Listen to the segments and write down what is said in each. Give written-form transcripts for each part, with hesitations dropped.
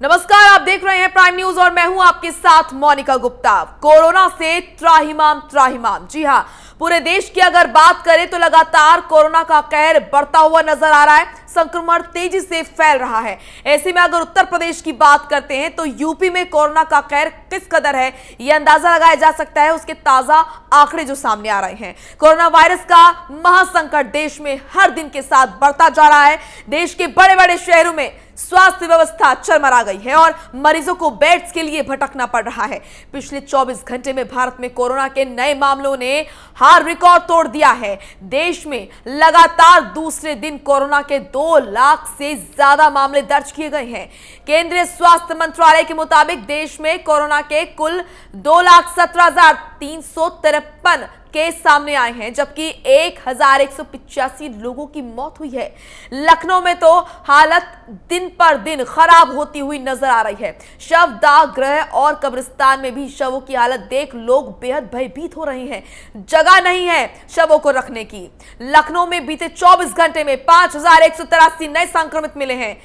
नमस्कार, आप देख रहे हैं प्राइम न्यूज और मैं हूं आपके साथ मोनिका गुप्ता। कोरोना से त्राहिमाम त्राहिमाम, जी हां, पूरे देश की अगर बात करें तो लगातार कोरोना का कहर बढ़ता हुआ नजर आ रहा है। संक्रमण तेजी से फैल रहा है। ऐसे में अगर उत्तर प्रदेश की बात करते हैं तो यूपी में कोरोना का कहर किस कदर है यह अंदाजा लगाया जा सकता है उसके ताजा आंकड़े जो सामने आ रहे हैं। कोरोना वायरस का महासंकट देश में हर दिन के साथ बढ़ता जा रहा है। देश के बड़े बड़े शहरों में स्वास्थ्य व्यवस्था चरमरा गई है और मरीजों को बेड्स के लिए भटकना पड़ रहा है। पिछले 24 घंटे में भारत में कोरोना के नए मामलों ने हर रिकॉर्ड तोड़ दिया है। देश में लगातार दूसरे दिन कोरोना के 2 लाख से ज्यादा मामले दर्ज किए गए हैं। केंद्रीय स्वास्थ्य मंत्रालय के मुताबिक देश में कोरोना के कुल 2,17,353 केस सामने आए हैं, जबकि 1,185 लोगों की मौत हुई है। लखनऊ में तो हालत दिन पर दिन खराब होती हुई नजर आ रही है। शव दाह गृह और कब्रिस्तान में भी शवों की हालत देख लोग बेहद भयभीत हो रहे हैं। जगह नहीं है शवों को रखने की। लखनऊ में बीते 24 घंटे में 5,183 नए संक्रमित मिले हैं।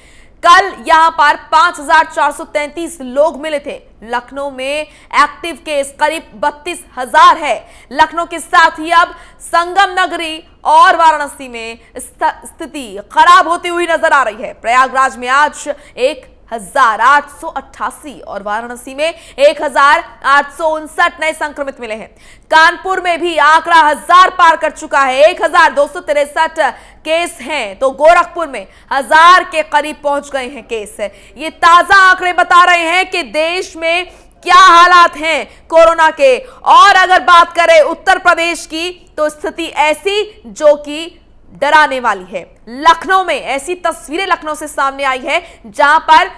कल यहां पर 5,433 लोग मिले थे। लखनऊ में एक्टिव केस करीब 32,000 है। लखनऊ के साथ ही अब संगम नगरी और वाराणसी में स्थिति खराब होती हुई नजर आ रही है। प्रयागराज में आज 1,888 और वाराणसी में 1,859 नए संक्रमित मिले हैं। कानपुर में भी आंकड़ा 1,000 पार कर चुका है। 1,263 केस हैं, तो गोरखपुर में 1,000 के करीब पहुंच गए हैं केस। ये ताजा आंकड़े बता रहे हैं कि देश में क्या हालात हैं कोरोना के। और अगर बात करें उत्तर प्रदेश की तो स्थिति ऐसी जो कि डराने वाली है। लखनऊ में ऐसी तस्वीरें लखनऊ से सामने आई है जहां पर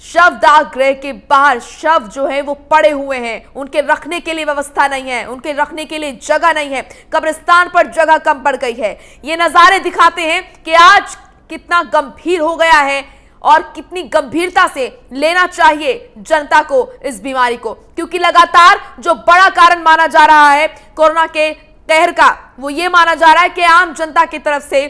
शवदाह गृह के बाहर शव जो है वो पड़े हुए हैं। उनके रखने के लिए व्यवस्था नहीं है, उनके रखने के लिए जगह नहीं है। कब्रिस्तान पर जगह कम पड़ गई है। ये नजारे दिखाते हैं कि आज कितना गंभीर हो गया है और कितनी गंभीरता से लेना चाहिए जनता को इस बीमारी को, क्योंकि लगातार जो बड़ा कारण माना जा रहा है कोरोना के कहर का वो ये माना जा रहा है कि आम जनता की तरफ से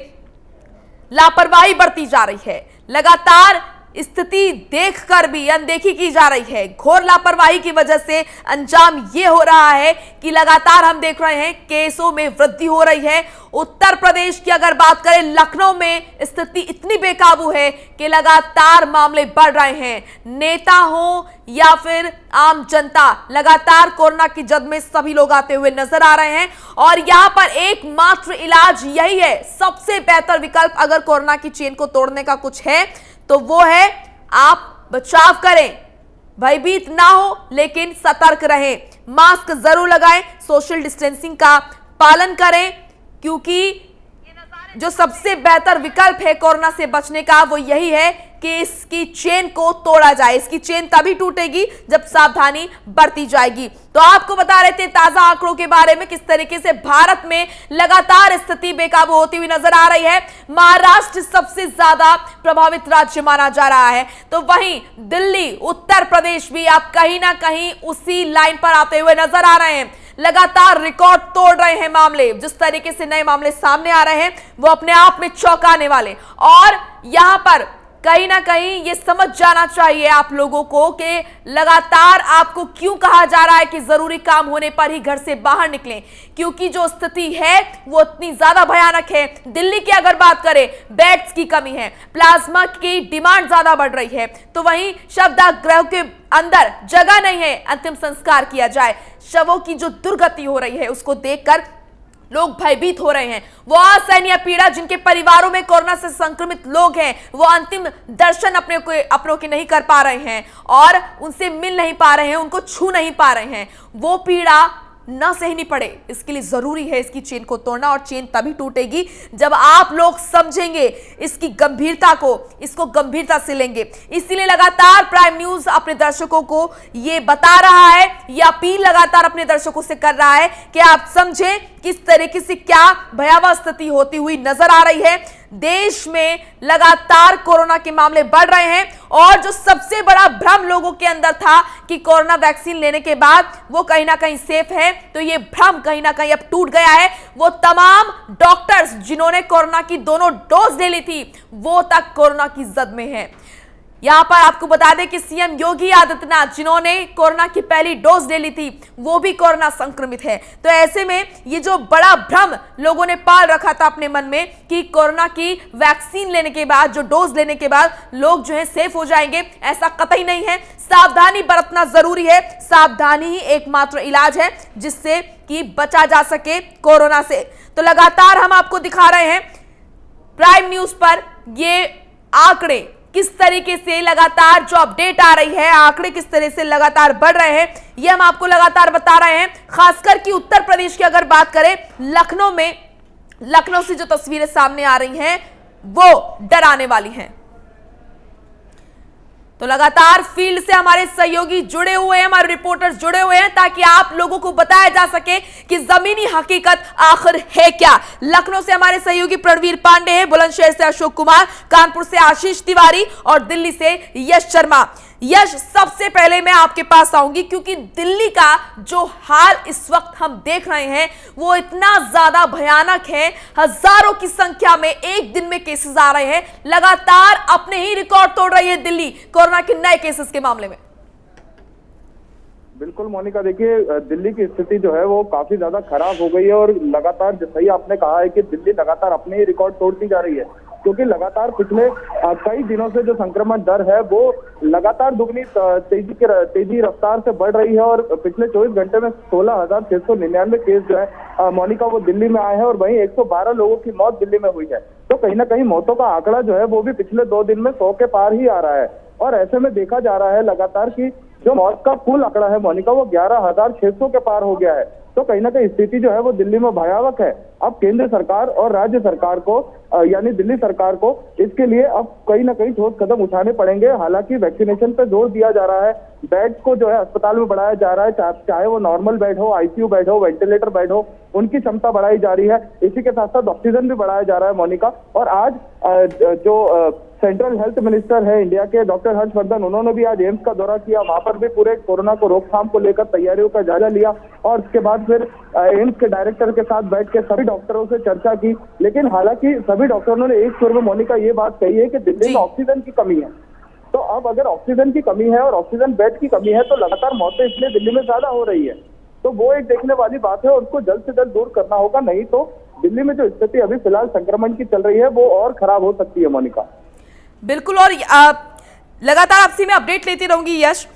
लापरवाही बरती जा रही है। लगातार स्थिति देखकर भी अनदेखी की जा रही है। घोर लापरवाही की वजह से अंजाम ये हो रहा है कि लगातार हम देख रहे हैं केसों में वृद्धि हो रही है। उत्तर प्रदेश की अगर बात करें, लखनऊ में स्थिति इतनी बेकाबू है कि लगातार मामले बढ़ रहे हैं। नेता हो या फिर आम जनता, लगातार कोरोना की जद में सभी लोग आते हुए नजर आ रहे हैं। और यहां पर एकमात्र इलाज यही है, सबसे बेहतर विकल्प अगर कोरोना की चेन को तोड़ने का कुछ है तो वो है आप बचाव करें, भयभीत ना हो लेकिन सतर्क रहें, मास्क जरूर लगाएं, सोशल डिस्टेंसिंग का पालन करें, क्योंकि जो सबसे बेहतर विकल्प है कोरोना से बचने का वो यही है कि इसकी चेन को तोड़ा जाए। इसकी चेन तभी टूटेगी जब सावधानी बरती जाएगी। तो आपको बता रहे थे ताजा आंकड़ों के बारे में, किस तरीके से भारत में लगातार स्थिति बेकाबू होती हुई नजर आ रही है। महाराष्ट्र सबसे ज्यादा प्रभावित राज्य माना जा रहा है, तो वहीं दिल्ली, उत्तर प्रदेश भी आप कहीं ना कहीं उसी लाइन पर आते हुए नजर आ रहे हैं। लगातार रिकॉर्ड तोड़ रहे हैं मामले। जिस तरीके से नए मामले सामने आ रहे हैं वो अपने आप में चौंकाने वाले। और यहां पर कहीं ना कहीं ये समझ जाना चाहिए आप लोगों को कि लगातार आपको क्यों कहा जा रहा है कि जरूरी काम होने पर ही घर से बाहर निकलें, क्योंकि जो स्थिति है वो इतनी ज्यादा भयानक है। दिल्ली की अगर बात करें, बेड्स की कमी है, प्लाज्मा की डिमांड ज्यादा बढ़ रही है, तो वहीं शवदाह गृह के अंदर जगह नहीं है अंतिम संस्कार किया जाए। शवों की जो दुर्गति हो रही है उसको देखकर लोग भयभीत हो रहे हैं। वो असहनीय पीड़ा जिनके परिवारों में कोरोना से संक्रमित लोग हैं, वो अंतिम दर्शन अपनों के नहीं कर पा रहे हैं और उनसे मिल नहीं पा रहे हैं, उनको छू नहीं पा रहे हैं। वो पीड़ा ना सहनी पड़े, इसके लिए जरूरी है इसकी चेन को तोड़ना। और चेन तभी टूटेगी जब आप लोग समझेंगे इसकी गंभीरता को, इसको गंभीरता से लेंगे। इसीलिए लगातार प्राइम न्यूज अपने दर्शकों को ये बता रहा है, ये अपील लगातार अपने दर्शकों से कर रहा है कि आप समझें किस तरीके से क्या भयावह स्थिति होती हुई नजर आ रही है। देश में लगातार कोरोना के मामले बढ़ रहे हैं और जो सबसे बड़ा भ्रम लोगों के अंदर था कि कोरोना वैक्सीन लेने के बाद वो कहीं ना कहीं सेफ है, तो ये भ्रम कहीं ना कहीं अब टूट गया है। वो तमाम डॉक्टर्स जिन्होंने कोरोना की दोनों डोज ले ली थी वो तक कोरोना की जद में है। यहाँ पर आपको बता दें कि सीएम योगी आदित्यनाथ जिन्होंने कोरोना की पहली डोज ले ली थी वो भी कोरोना संक्रमित है। तो ऐसे में ये जो बड़ा भ्रम लोगों ने पाल रखा था अपने मन में कि कोरोना की वैक्सीन लेने के बाद, जो डोज लेने के बाद लोग जो है सेफ हो जाएंगे, ऐसा कतई नहीं है। सावधानी बरतना जरूरी है। सावधानी ही एकमात्र इलाज है जिससे कि बचा जा सके कोरोना से। तो लगातार हम आपको दिखा रहे हैं प्राइम न्यूज पर ये आंकड़े किस तरीके से लगातार जो अपडेट आ रही है, आंकड़े किस तरह से लगातार बढ़ रहे हैं, ये हम आपको लगातार बता रहे हैं। खासकर कि उत्तर प्रदेश की अगर बात करें, लखनऊ से जो तस्वीरें सामने आ रही हैं वो डराने वाली हैं। तो लगातार फील्ड से हमारे सहयोगी जुड़े हुए हैं, हमारे रिपोर्टर्स जुड़े हुए हैं ताकि आप लोगों को बताया जा सके कि जमीनी हकीकत आखिर है क्या। लखनऊ से हमारे सहयोगी प्रणवीर पांडे हैं, बुलंदशहर से अशोक कुमार, कानपुर से आशीष तिवारी और दिल्ली से यश शर्मा। यश, सबसे पहले मैं आपके पास आऊंगी क्योंकि दिल्ली का जो हाल इस वक्त हम देख रहे हैं वो इतना ज्यादा भयानक है। हजारों की संख्या में एक दिन में केसेस आ रहे हैं, लगातार अपने ही रिकॉर्ड तोड़ रही है दिल्ली कोरोना के नए केसेस के मामले में। बिल्कुल मोनिका, देखिए दिल्ली की स्थिति जो है वो काफी ज्यादा खराब हो गई है और लगातार, जैसा ही आपने कहा है कि दिल्ली लगातार अपने ही रिकॉर्ड तोड़ती जा रही है, क्योंकि लगातार पिछले कई दिनों से जो संक्रमण दर है वो लगातार दुगनी तेजी रफ्तार से बढ़ रही है और पिछले 24 घंटे में 16,699 केस जो है मोनिका वो दिल्ली में आए हैं और वहीं 112 लोगों की मौत दिल्ली में हुई है। तो कहीं ना कहीं मौतों का आंकड़ा जो है वो भी पिछले 2 दिन में 100 के पार ही आ रहा है और ऐसे में देखा जा रहा है लगातार की जो मौत का कुल आंकड़ा है मोनिका वो 11,600 के पार हो गया है। तो कहीं ना कहीं स्थिति जो है वो दिल्ली में भयावह है। अब केंद्र सरकार और राज्य सरकार को यानी दिल्ली सरकार को इसके लिए अब कहीं ना कहीं ठोस कदम उठाने पड़ेंगे। हालांकि वैक्सीनेशन पे जोर दिया जा रहा है, बेड्स को जो है अस्पताल में बढ़ाया जा रहा है, चाहे वो नॉर्मल बेड हो, आईसीयू बेड हो, वेंटिलेटर बेड हो, उनकी क्षमता बढ़ाई जा रही है। इसी के साथ साथ ऑक्सीजन भी बढ़ाया जा रहा है मोनिका। और आज जो सेंट्रल हेल्थ मिनिस्टर है इंडिया के डॉक्टर हर्षवर्धन, उन्होंने भी आज एम्स का दौरा किया, वहां पर भी पूरे कोरोना को रोकथाम को लेकर तैयारियों का जायजा लिया और उसके बाद फिर एम्स के डायरेक्टर के साथ बैठ के सभी डॉक्टरों से चर्चा की। लेकिन हालांकि सभी डॉक्टरों ने एक सुर में मोनिका ये बात कही है कि दिल्ली में ऑक्सीजन की कमी है। तो अब अगर ऑक्सीजन की कमी है और ऑक्सीजन बेड की कमी है तो लगातार मौतें इसलिए दिल्ली में ज्यादा हो रही है। तो वो एक देखने वाली बात है और उसको जल्द से जल्द दूर करना होगा, नहीं तो दिल्ली में जो स्थिति अभी फिलहाल संक्रमण की चल रही है वो और खराब हो सकती है मोनिका। बिल्कुल, और लगातार आपसे मैं अपडेट लेती रहूंगी। यश,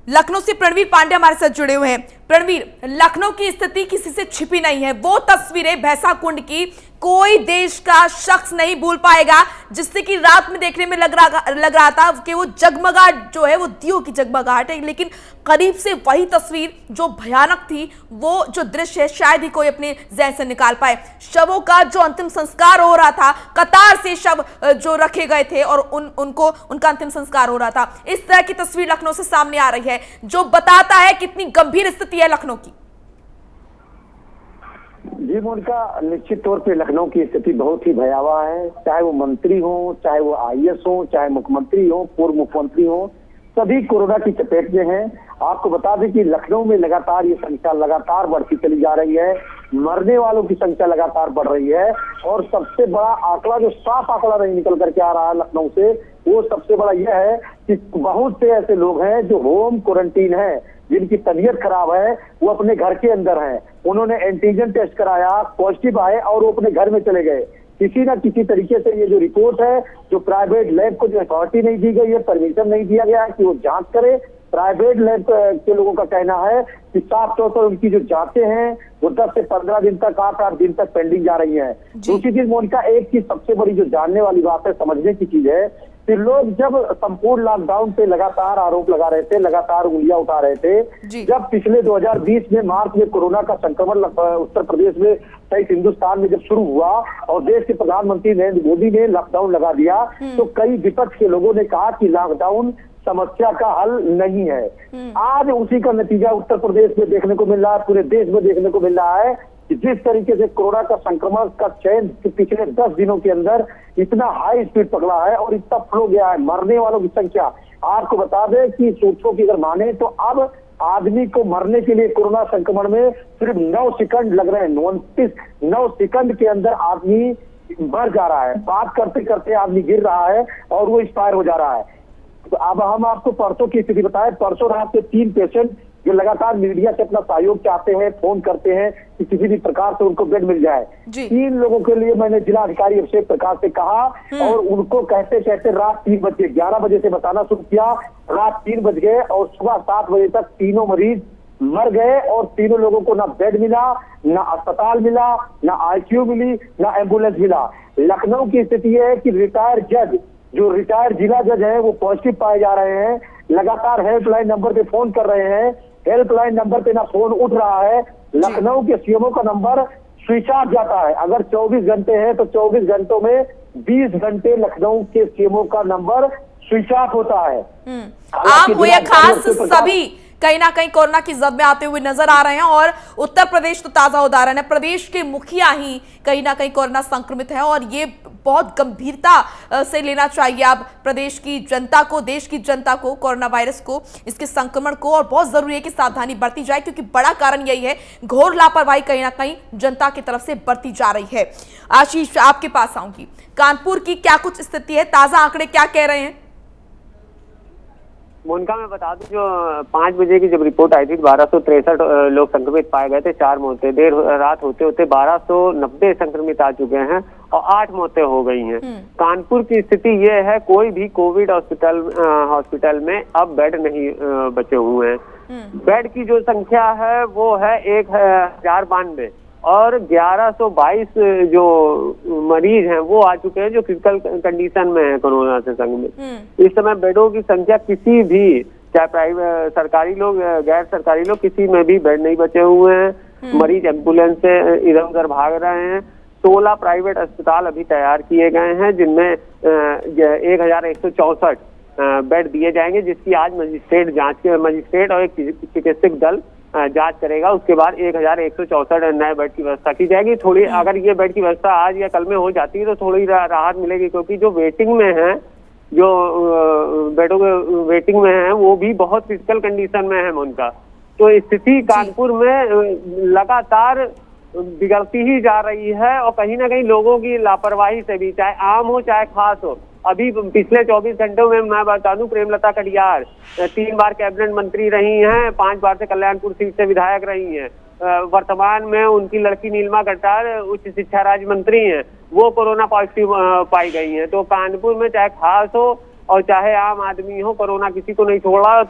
लखनऊ से प्रणवीर पांडे हमारे साथ जुड़े हुए हैं। प्रणवीर, लखनऊ की स्थिति किसी से छिपी नहीं है। वो तस्वीरें भैंसा कुंड की कोई देश का शख्स नहीं भूल पाएगा, जिससे कि रात में देखने में लग रहा था कि वो जगमगाहट जो है वो दियों की जगमगाहट है, लेकिन करीब से वही तस्वीर जो भयानक थी, वो जो दृश्य है शायद ही कोई अपने ज़हन से निकाल पाए। शवों का जो अंतिम संस्कार हो रहा था, कतार से शव जो रखे गए थे और उनका अंतिम संस्कार हो रहा था, इस तरह की तस्वीर लखनऊ से सामने आ रही है जो बताता है कितनी गंभीर स्थिति है लखनऊ की। जी मोनिका, निश्चित तौर पे लखनऊ की स्थिति बहुत ही भयावह है। चाहे वो मंत्री हो, चाहे वो आईएएस हो, चाहे मुख्यमंत्री हो, पूर्व मुख्यमंत्री हो, सभी कोरोना की चपेट में हैं। आपको बता दें कि लखनऊ में लगातार ये संख्या लगातार बढ़ती चली जा रही है, मरने वालों की संख्या लगातार बढ़ रही है और सबसे बड़ा आंकड़ा, जो साफ आंकड़ा नहीं निकल करके आ रहा है लखनऊ से, वो सबसे बड़ा यह है कि बहुत से ऐसे लोग हैं जो होम क्वारंटीन है, जिनकी तबीयत खराब है, वो अपने घर के अंदर हैं। उन्होंने एंटीजन टेस्ट कराया, पॉजिटिव आए और वो अपने घर में चले गए। किसी ना किसी तरीके से ये जो रिपोर्ट है, जो प्राइवेट लैब को जो अथॉरिटी नहीं दी गई है, परमिशन नहीं दिया गया है कि वो जांच करे। प्राइवेट लैब के लोगों का कहना है कि साफ तौर पर उनकी जो जांचें हैं वो 10 से 15 दिन तक, 8 दिन तक पेंडिंग जा रही है। दूसरी चीज मोनिका, एक चीज सबसे बड़ी जो जानने वाली बात है, समझने की चीज है कि लोग जब संपूर्ण लॉकडाउन पे लगातार आरोप लगा रहे थे, लगातार उंगलियां उठा रहे थे, जब पिछले 2020 में मार्च में कोरोना का संक्रमण उत्तर प्रदेश में सहित हिंदुस्तान में जब शुरू हुआ और देश के प्रधानमंत्री नरेंद्र मोदी ने लॉकडाउन लगा दिया, तो कई विपक्ष के लोगों ने कहा कि लॉकडाउन समस्या का हल नहीं है। आज उसी का नतीजा उत्तर प्रदेश में देखने को मिल रहा है, पूरे देश में देखने को मिल रहा है कि जिस तरीके से कोरोना का संक्रमण का चैन पिछले 10 दिनों के अंदर इतना हाई स्पीड पकड़ा है और इतना फ्लो गया है। मरने वालों की संख्या, आपको बता दें कि सूत्रों की अगर माने तो अब आदमी को मरने के लिए कोरोना संक्रमण में सिर्फ 9 सेकंड लग रहे हैं। 9 सेकंड के अंदर आदमी मर जा रहा है, बात करते करते आदमी गिर रहा है और वो एक्सपायर हो जा रहा है। तो अब हम आपको परसों की स्थिति बताएं। परसों रात से 3 पेशेंट जो लगातार मीडिया से अपना सहयोग चाहते हैं, फोन करते हैं कि किसी भी प्रकार से उनको बेड मिल जाए। 3 लोगों के लिए मैंने जिला अधिकारी अभिषेक प्रकाश से कहा और उनको कहते कहते रात 3 बज गए। 11 बजे से बताना शुरू किया, रात 3 बज गए और सुबह 7 बजे तक तीनों मरीज मर गए और तीनों लोगों को ना बेड मिला, ना अस्पताल मिला, ना आईसीयू मिली, ना एम्बुलेंस मिला। लखनऊ की स्थिति है कि रिटायर्ड जज, जो रिटायर्ड जिला जज है, वो पॉजिटिव पाए जा रहे हैं। लगातार हेल्पलाइन नंबर पे फोन कर रहे हैं, हेल्पलाइन नंबर पे ना फोन उठ रहा है। लखनऊ के सीएमओ का नंबर स्विच ऑफ जाता है। अगर 24 घंटे है तो 24 घंटों में 20 घंटे लखनऊ के सीएमओ का नंबर स्विच ऑफ होता है। आम हो या खास, सभी कहीं ना कहीं कोरोना की जद में आते हुए नजर आ रहे हैं और उत्तर प्रदेश तो ताजा उदाहरण है। प्रदेश के मुखिया ही कहीं ना कहीं कोरोना संक्रमित है और ये बहुत गंभीरता से लेना चाहिए आप प्रदेश की जनता को, देश की जनता को, कोरोना वायरस को, इसके संक्रमण को। और बहुत जरूरी है कि सावधानी बरती जाए क्योंकि बड़ा कारण यही है, घोर लापरवाही कहीं ना कहीं जनता की तरफ से बरती जा रही है। आशीष, आपके पास आऊंगी। कानपुर की क्या कुछ स्थिति है, ताजा आंकड़े क्या कह रहे हैं? मोनिका, मैं बता दूं, जो 5 बजे की जब रिपोर्ट आई थी 1263 लोग संक्रमित पाए गए थे, 4 मौतें। देर रात होते होते 1290 संक्रमित आ चुके हैं और 8 मौतें हो गई हैं। कानपुर की स्थिति ये है, कोई भी कोविड हॉस्पिटल में अब बेड नहीं बचे हुए हैं। बेड की जो संख्या है वो है 1092 और 1122 जो मरीज हैं वो आ चुके हैं जो क्रिटिकल कंडीशन में है कोरोना से संक्रमित। इस समय बेडों की संख्या किसी भी, चाहे प्राइवेट, सरकारी लोग, गैर सरकारी लोग, किसी में भी बेड नहीं बचे हुए हैं। मरीज एम्बुलेंस से इधर उधर भाग रहे हैं। 16 प्राइवेट अस्पताल अभी तैयार किए गए हैं जिनमें 1164 बेड दिए जाएंगे, जिसकी आज मजिस्ट्रेट और एक चिकित्सक दल जांच करेगा। उसके बाद 1164 नए बेड की व्यवस्था की जाएगी। थोड़ी अगर ये बेड की व्यवस्था आज या कल में हो जाती है तो थोड़ी राहत मिलेगी, क्योंकि जो वेटिंग में है, जो बेडों के वेटिंग में है, वो भी बहुत क्रिटिकल कंडीशन में है उनका। तो स्थिति कानपुर में लगातार बिगड़ती ही जा रही है और कहीं ना कहीं लोगों की लापरवाही से भी, चाहे आम हो चाहे खास हो। अभी पिछले 24 घंटों में मैं बता दूं, प्रेमलता कटियार 3 बार कैबिनेट मंत्री रही हैं, 5 बार से कल्याणपुर सीट से विधायक रही हैं। वर्तमान में उनकी लड़की नीलिमा कटार उच्च शिक्षा राज्य मंत्री हैं, वो कोरोना पॉजिटिव पाई गई हैं। तो कानपुर में चाहे खास हो और चाहे आम आदमी हो, कोरोना किसी को नहीं छोड़ा।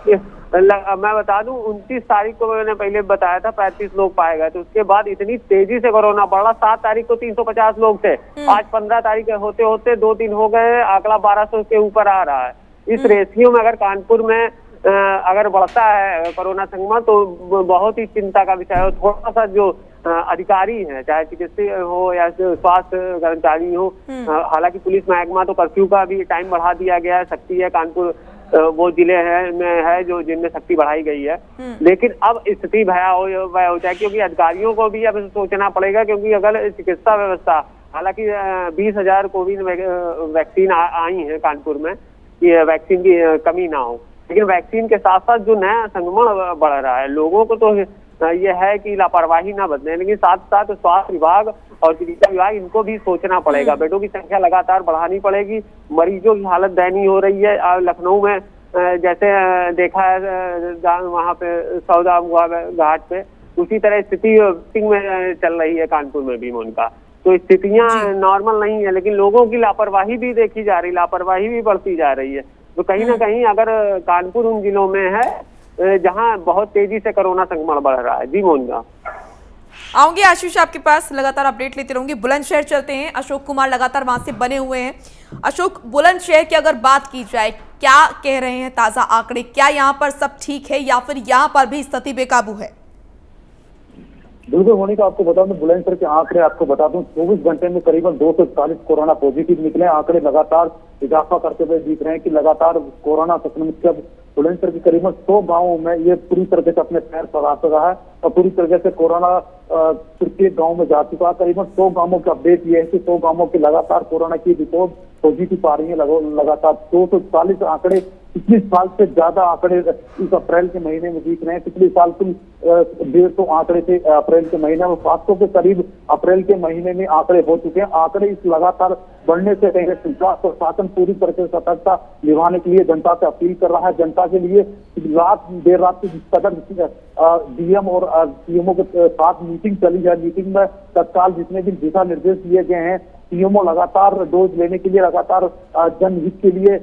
मैं बता दूं, 29 तारीख को मैंने पहले बताया था 35 लोग पाए गए, तो उसके बाद इतनी तेजी से कोरोना बढ़ा। 7 तारीख को 350 लोग थे, आज 15 तारीख होते होते 2 दिन हो गए, आंकड़ा 1200 के ऊपर आ रहा है। इस रेशियो में अगर कानपुर में अगर बढ़ता है कोरोना संक्रमण तो बहुत ही चिंता का विषय है। थोड़ा सा जो अधिकारी हैं, चाहे चिकित्सक हो या स्वास्थ्य कर्मचारी हो, हालांकि पुलिस महकमा तो कर्फ्यू का भी टाइम बढ़ा दिया गया है, सख्ती है। कानपुर वो जिले है जो जिनमें सख्ती बढ़ाई गई है, लेकिन अब स्थिति भयावह हो जाए, क्योंकि अधिकारियों को भी अब सोचना पड़ेगा। क्योंकि अगर चिकित्सा व्यवस्था, हालांकि 20,000 कोविड वैक्सीन आई है कानपुर में, कि वैक्सीन की कमी ना हो, लेकिन वैक्सीन के साथ साथ जो नया संक्रमण बढ़ रहा है, लोगों को तो ये है कि लापरवाही ना बरतें, लेकिन साथ साथ स्वास्थ्य विभाग और चिकित्सा विभाग, इनको भी सोचना पड़ेगा। बेडों की संख्या लगातार बढ़ानी पड़ेगी। मरीजों की हालत दयनीय हो रही है। लखनऊ में जैसे देखा है वहाँ पे सौदा घाट पे, उसी तरह स्थिति में चल रही है कानपुर में भी उनका। तो स्थितियां नॉर्मल नहीं है, लेकिन लोगों की लापरवाही भी देखी जा रही, लापरवाही भी बढ़ती जा रही है। तो कहीं ना कहीं अगर कानपुर उन जिलों में है जहां बहुत तेजी से कोरोना संक्रमण बढ़ रहा है। जी मोनिका, आऊंगी आशीष आपके पास, लगातार अपडेट लेते रहूंगी। बुलंदशहर चलते हैं, अशोक कुमार लगातार वहां से बने हुए हैं। अशोक, बुलंदशहर की अगर बात की जाए, क्या कह रहे हैं ताजा आंकड़े? क्या यहाँ पर सब ठीक है या फिर यहाँ पर भी स्थिति बेकाबू है? बिल्कुल मोनिका, आपको बता दूं, बुलंदशहर के आंकड़े आपको बता दूं, 24 घंटे में करीबन 240 कोरोना पॉजिटिव निकले। आंकड़े लगातार इजाफा करते हुए दिख रहे हैं कि लगातार कोरोना संक्रमित के बुलंदशहर के करीबन 100 गांवों में ये पूरी तरह से अपने पैर फैला सका है और पूरी तरह से कोरोना प्रत्येक गांव में जा चुका है। करीबन 100 गांवों का अपडेट ये है कि 100 गांवों की लगातार कोरोना की रिपोर्ट पॉजिटिव आ रही है। लगातार 240 आंकड़े पिछले साल से ज्यादा आंकड़े इस अप्रैल के महीने में दिख रहे हैं। पिछले साल कुल 150 आंकड़े थे अप्रैल के महीने में, 500 के करीब अप्रैल के महीने में आंकड़े हो चुके हैं। आंकड़े इस लगातार बढ़ने से कहीं प्रशासन पूरी तरह से सतर्कता निभाने के लिए जनता से अपील कर रहा है। जनता के लिए देर रात की जिस कदर डीएम और सीएमओ के साथ मीटिंग चली है, मीटिंग में तत्काल जितने भी दिशा निर्देश दिए गए हैं, सीएमओ लगातार डोज लेने के लिए, लगातार जनहित के लिए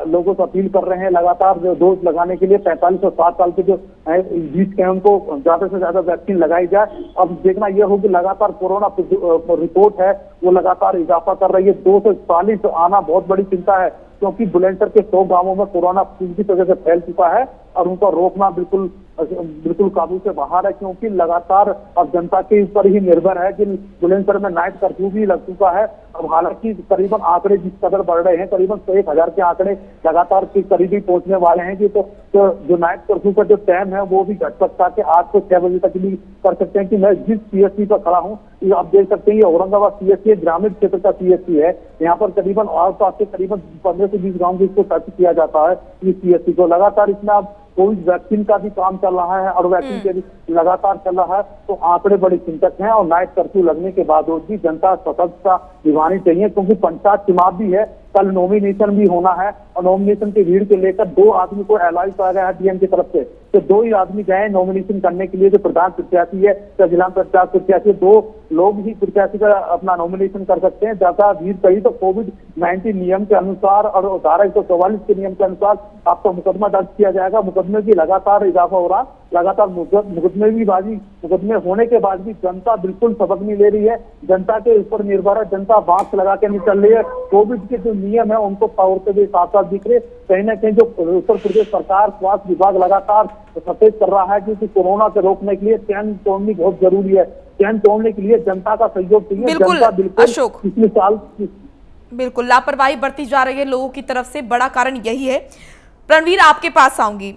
लोगों से अपील कर रहे हैं। लगातार डोज लगाने के लिए 45 और 60 साल के जो बीच के हैं उनको ज्यादा से ज्यादा वैक्सीन लगाई जाए। अब देखना यह हो कि लगातार कोरोना रिपोर्ट है वो लगातार इजाफा कर रही है। 240 आना बहुत बड़ी चिंता है, क्योंकि बुलंदशहर के 100 गांवों में कोरोना पूरी तरह से फैल चुका है और उनको रोकना बिल्कुल काबू से बाहर है, क्योंकि लगातार अब जनता के ऊपर ही निर्भर है कि बुलंदशहर में नाइट कर्फ्यू भी लग चुका है। अब हालांकि करीबन आंकड़े जिस कदर बढ़ रहे हैं, करीबन 1000 के आंकड़े लगातार के करीब ही पहुंचने वाले हैं कि तो जो नाइट कर्फ्यू का जो टाइम है वो भी घट सकता है कि 8 से 6 बजे तक भी कर सकते हैं। कि मैं जिस सीएससी पर खड़ा हूँ, आप देख सकते हैं ये औरंगाबाद सीएससी ग्रामीण क्षेत्र का सीएससी है। यहाँ पर करीबन आसपास के करीबन 15 से 20 गाँव इसको टच किया जाता है इस सीएससी को। लगातार इसमें अब कोविड वैक्सीन का भी काम चल रहा है और वैक्सीन के भी लगातार चल रहा है, तो आंकड़े बड़े चिंतक हैं। और नाइट कर्फ्यू लगने के बाद भी जनता सतर्कता निभानी चाहिए, क्योंकि पंचायत चुनाव भी है, कल नॉमिनेशन भी होना है और नॉमिनेशन की भीड़ को लेकर 2 आदमी को एलाइव करा गया है डीएम की तरफ से। तो 2 ही आदमी गए नॉमिनेशन करने के लिए, जो प्रधान प्रत्याशी है या जिला प्रत्याशी, 2 लोग ही प्रत्याशी का अपना नॉमिनेशन कर सकते हैं। ज्यादा भीड़ कही तो कोविड-19 नियम के अनुसार और धारा 144 के नियम के अनुसार आपको मुकदमा दर्ज किया जाएगा। मुकदमे की लगातार इजाफा हो रहा, लगातार मुकदमे होने के बाद भी जनता बिल्कुल सबक नहीं ले रही है। जनता के ऊपर निर्भर है, जनता मास्क लगा के नहीं चल रही है। कोविड के जो नियम है उनको तोड़ते हुए साथ साथ दिख रहे। कहीं ना कहीं जो उत्तर प्रदेश सरकार स्वास्थ्य विभाग लगातार सचेत कर रहा है, क्योंकि कोरोना से रोकने के लिए चैन तोड़नी बहुत जरूरी है। चैन तोड़ने के लिए जनता का सहयोग चाहिए। जनता बिल्कुल पिछले साल बिल्कुल लापरवाही बरती जा रही है लोगों की तरफ से, बड़ा कारण यही है। रणवीर, आपके पास आऊंगी।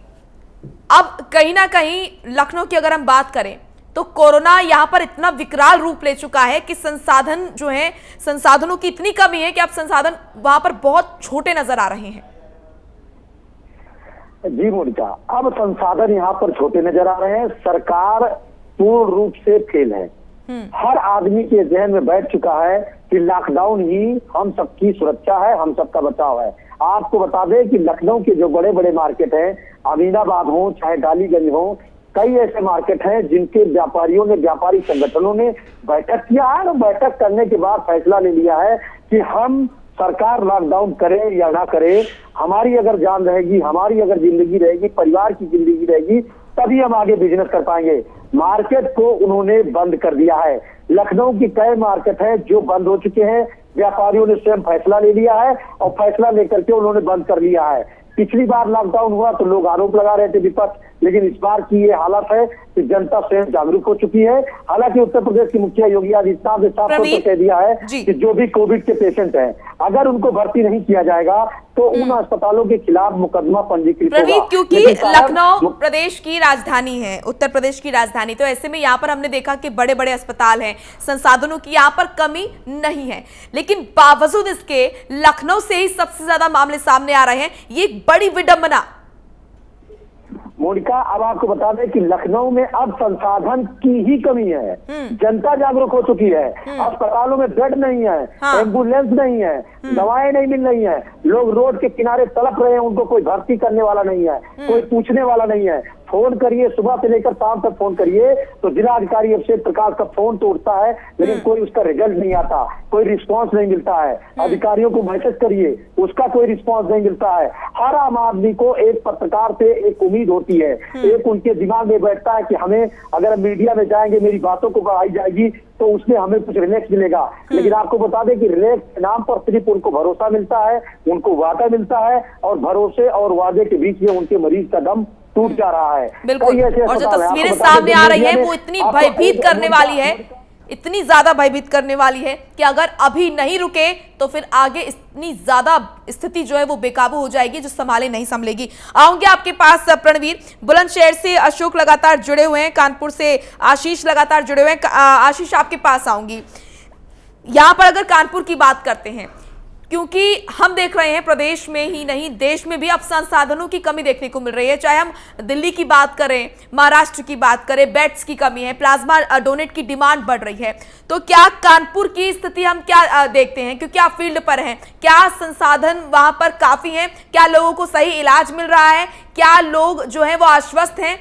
अब कहीं ना कहीं लखनऊ की अगर हम बात करें तो कोरोना यहाँ पर इतना विकराल रूप ले चुका है कि संसाधन जो है, संसाधनों की इतनी कमी है कि अब संसाधन वहां पर बहुत छोटे नजर आ रहे हैं। जी मोनिका, अब संसाधन यहाँ पर छोटे नजर आ रहे हैं। सरकार पूर्ण रूप से फेल है। हर आदमी के जहन में बैठ चुका है कि लॉकडाउन ही हम सबकी सुरक्षा है, हम सबका बचाव है। आपको बता दें कि लखनऊ के जो बड़े बड़े मार्केट हैं, अमीनाबाद हो चाहे डालीगंज हो, कई ऐसे मार्केट हैं जिनके व्यापारियों ने, व्यापारी संगठनों ने बैठक किया है और बैठक करने के बाद फैसला ले लिया है कि हम सरकार लॉकडाउन करे या ना करे, हमारी अगर जान रहेगी, हमारी अगर जिंदगी रहेगी, परिवार की जिंदगी रहेगी, तभी हम आगे बिजनेस कर पाएंगे। मार्केट को उन्होंने बंद कर दिया है। लखनऊ की कई मार्केट है जो बंद हो चुके हैं। व्यापारियों ने स्वयं फैसला ले लिया है और फैसला लेकर के उन्होंने बंद कर लिया है। पिछली बार लॉकडाउन हुआ तो लोग आरोप लगा रहे थे विपक्ष, लेकिन इस बार की ये हालत है कि जनता स्वयं जागरूक हो चुकी है। हालांकि उत्तर प्रदेश की मुखिया योगी आदित्यनाथ ने साफ तौर पर कह दिया है कि जो भी कोविड के पेशेंट हैं, अगर उनको भर्ती नहीं किया जाएगा तो उन अस्पतालों के खिलाफ मुकदमा पंजीकृत होगा। क्योंकि लखनऊ प्रदेश की राजधानी है, उत्तर प्रदेश की राजधानी, तो ऐसे में यहाँ पर हमने देखा कि बड़े बड़े अस्पताल हैं, संसाधनों की यहाँ पर कमी नहीं है, लेकिन बावजूद इसके लखनऊ से ही सबसे ज्यादा मामले सामने आ रहे हैं। ये बड़ी विडंबना। मोनिका, अब आपको बता दें कि लखनऊ में अब संसाधन की ही कमी है। जनता जागरूक हो चुकी है। अस्पतालों में बेड नहीं है, एम्बुलेंस नहीं है, दवाएं नहीं मिल रही हैं, लोग रोड के किनारे तड़प रहे हैं, उनको कोई भर्ती करने वाला नहीं है, कोई पूछने वाला नहीं है। फोन करिए, सुबह से लेकर शाम तक फोन करिए तो जिला अधिकारी अभिषेक प्रकाश का फोन तो उठता है, लेकिन कोई उसका रिजल्ट नहीं आता, कोई रिस्पांस नहीं मिलता है। अधिकारियों को मैसेज करिए, उसका कोई रिस्पांस नहीं मिलता है। हर आम आदमी को एक पत्रकार से एक उम्मीद होती है, एक उनके दिमाग में बैठता है कि हमें अगर मीडिया में जाएंगे, मेरी बातों को बढ़ाई जाएगी तो उसमें हमें कुछ रिलैक्स मिलेगा। लेकिन आपको बता दें कि रिलैक्स के नाम पर सिर्फ उनको भरोसा मिलता है, उनको वादा मिलता है, और भरोसे और वादे के बीच में उनके मरीज का दम टूट जा रहा है। बिल्कुल, और जो तस्वीरें सामने आ रही है वो इतनी भयभीत करने वाली है, इतनी ज्यादा भयभीत करने वाली है कि अगर अभी नहीं रुके तो फिर आगे इतनी ज्यादा स्थिति जो है वो बेकाबू हो जाएगी, जो संभाले नहीं संभलेगी। आऊंगे आपके पास रणवीर। बुलंदशहर से अशोक लगातार जुड़े हुए हैं, कानपुर से आशीष लगातार जुड़े हुए हैं। आशीष, आपके पास आऊंगी। यहां पर अगर कानपुर की बात करते हैं, क्योंकि हम देख रहे हैं प्रदेश में ही नहीं देश में भी अब संसाधनों की कमी देखने को मिल रही है। चाहे हम दिल्ली की बात करें, महाराष्ट्र की बात करें, बेड्स की कमी है, प्लाज्मा डोनेट की डिमांड बढ़ रही है। तो क्या कानपुर की स्थिति हम क्या देखते हैं, क्योंकि आप फील्ड पर हैं, क्या संसाधन वहां पर काफी हैं? क्या लोगों को सही इलाज मिल रहा है? क्या लोग जो है वो आश्वस्त हैं?